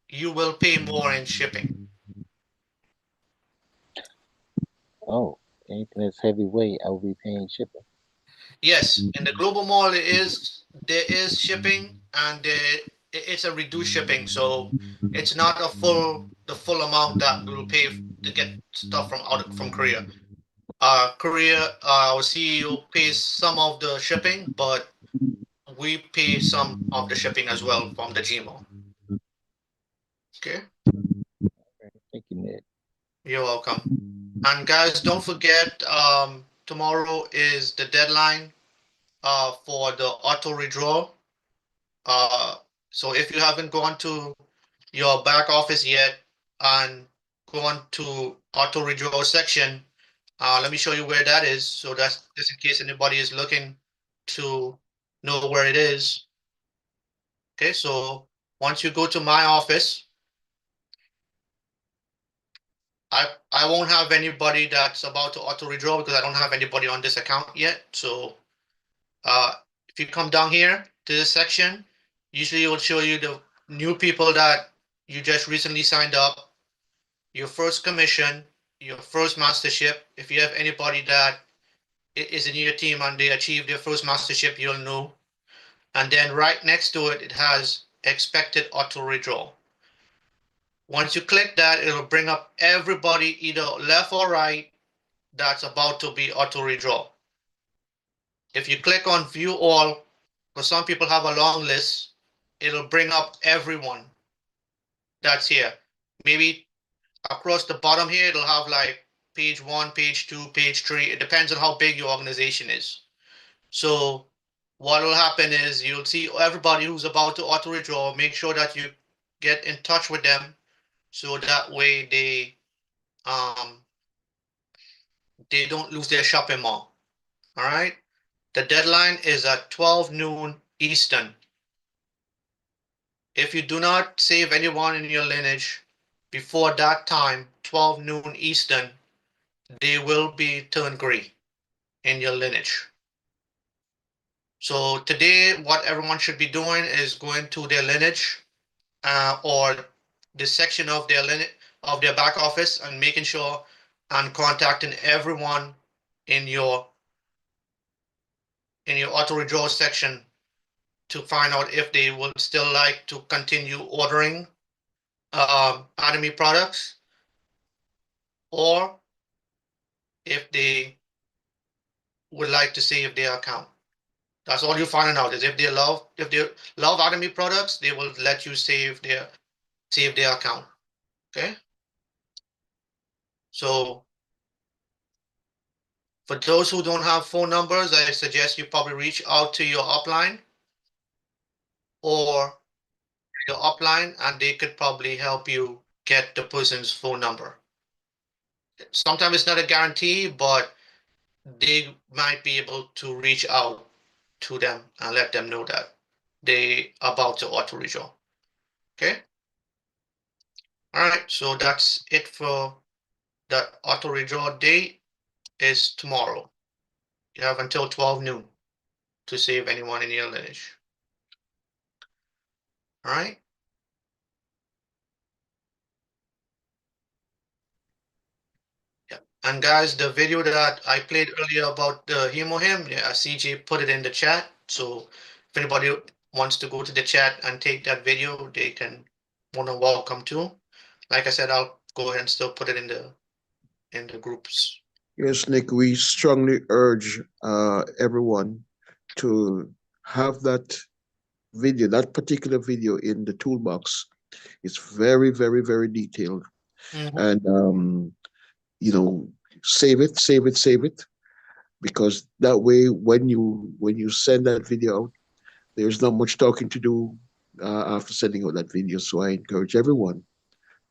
you will pay more in shipping. Oh, anything that's heavyweight, I will be paying shipping. Yes, in the global mall there is shipping and it's a reduced shipping, so it's not the full amount that we will pay to get stuff from Korea. Korea, our CEO pays some of the shipping, but we pay some of the shipping as well from the GMO. Okay. Thank you, Nick. You're welcome. And guys, don't forget, tomorrow is the deadline for the auto redraw. So if you haven't gone to your back office yet and gone to auto redraw section, let me show you where that is. So that's just in case anybody is looking to know where it is. Okay, so once you go to my office, I won't have anybody that's about to auto redraw because I don't have anybody on this account yet. So if you come down here to this section, usually it will show you the new people that you just recently signed up, your first commission, your first mastership. If you have anybody that is in your team and they achieve their first mastership, you'll know. And then right next to it, it has expected auto redraw. Once you click that, it'll bring up everybody either left or right that's about to be auto redraw. If you click on view all, because some people have a long list, it'll bring up everyone that's here. Maybe across the bottom here, it'll have like page 1, page 2, page 3. It depends on how big your organization is. So what will happen is you'll see everybody who's about to auto redraw. Make sure that you get in touch with them so that way they don't lose their shopping mall. All right. The deadline is at 12 noon Eastern. If you do not save anyone in your lineage before that time, 12 noon Eastern, they will be turned gray in your lineage. So today, what everyone should be doing is going to their lineage or the section of their back office and making sure and contacting everyone in your auto redraw section to find out if they would still like to continue ordering Atomy products, or if they would like to save their account. That's all you're finding out is if they love Atomy products, they will let you save their account. Okay. So for those who don't have phone numbers, I suggest you probably reach out to your upline and they could probably help you get the person's phone number. Sometimes it's not a guarantee, but they might be able to reach out to them and let them know that they about to auto redraw. Okay. All right. So that's it for the auto redraw date is tomorrow. You have until 12 noon to save anyone in your lineage. All right. Yeah. And guys, the video that I played earlier about the Hemo hymn, yeah, CJ put it in the chat. So if anybody wants to go to the chat and take that video, they can want to welcome to. Like I said, I'll go ahead and still put it in the groups. Yes, Nick, we strongly urge everyone to have that video, that particular video in the toolbox. It's very, very, very detailed. And, save it, because that way, when you send that video out, there's not much talking to do after sending out that video. So I encourage everyone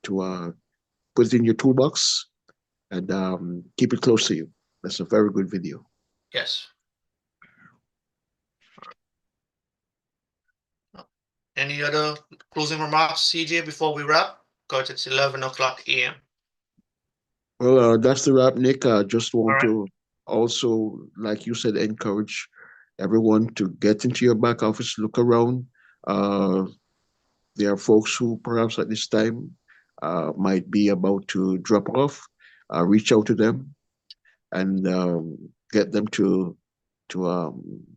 to put it in your toolbox and keep it close to you. That's a very good video. Yes. Any other closing remarks, CJ, before we wrap? Because it's 11 o'clock a.m. Well, that's the wrap, Nick. I just want right. to also, like you said, encourage everyone to get into your back office, look around. There are folks who perhaps at this time might be about to drop off. Reach out to them and get them to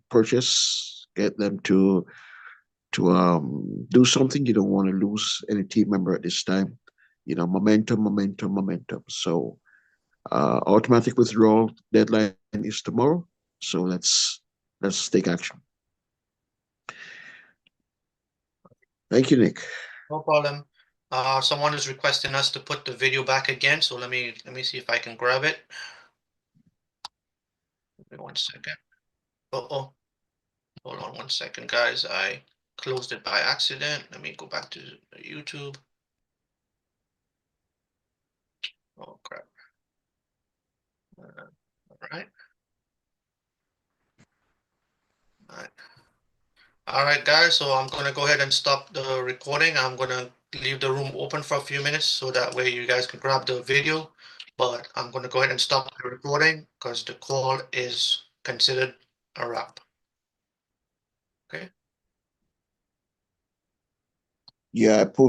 purchase, get them to do something. You don't want to lose any team member at this time. Momentum. So automatic withdrawal deadline is tomorrow. So let's take action. Thank you, Nick. No problem. Someone is requesting us to put the video back again. So let me see if I can grab it. Give me 1 second. Oh, hold on 1 second, guys. I closed it by accident. Let me go back to YouTube. Oh crap. All right. All right, guys. So I'm gonna go ahead and stop the recording. I'm gonna leave the room open for a few minutes so that way you guys can grab the video. But I'm going to go ahead and stop the recording because the call is considered a wrap. Okay. Yeah, I posted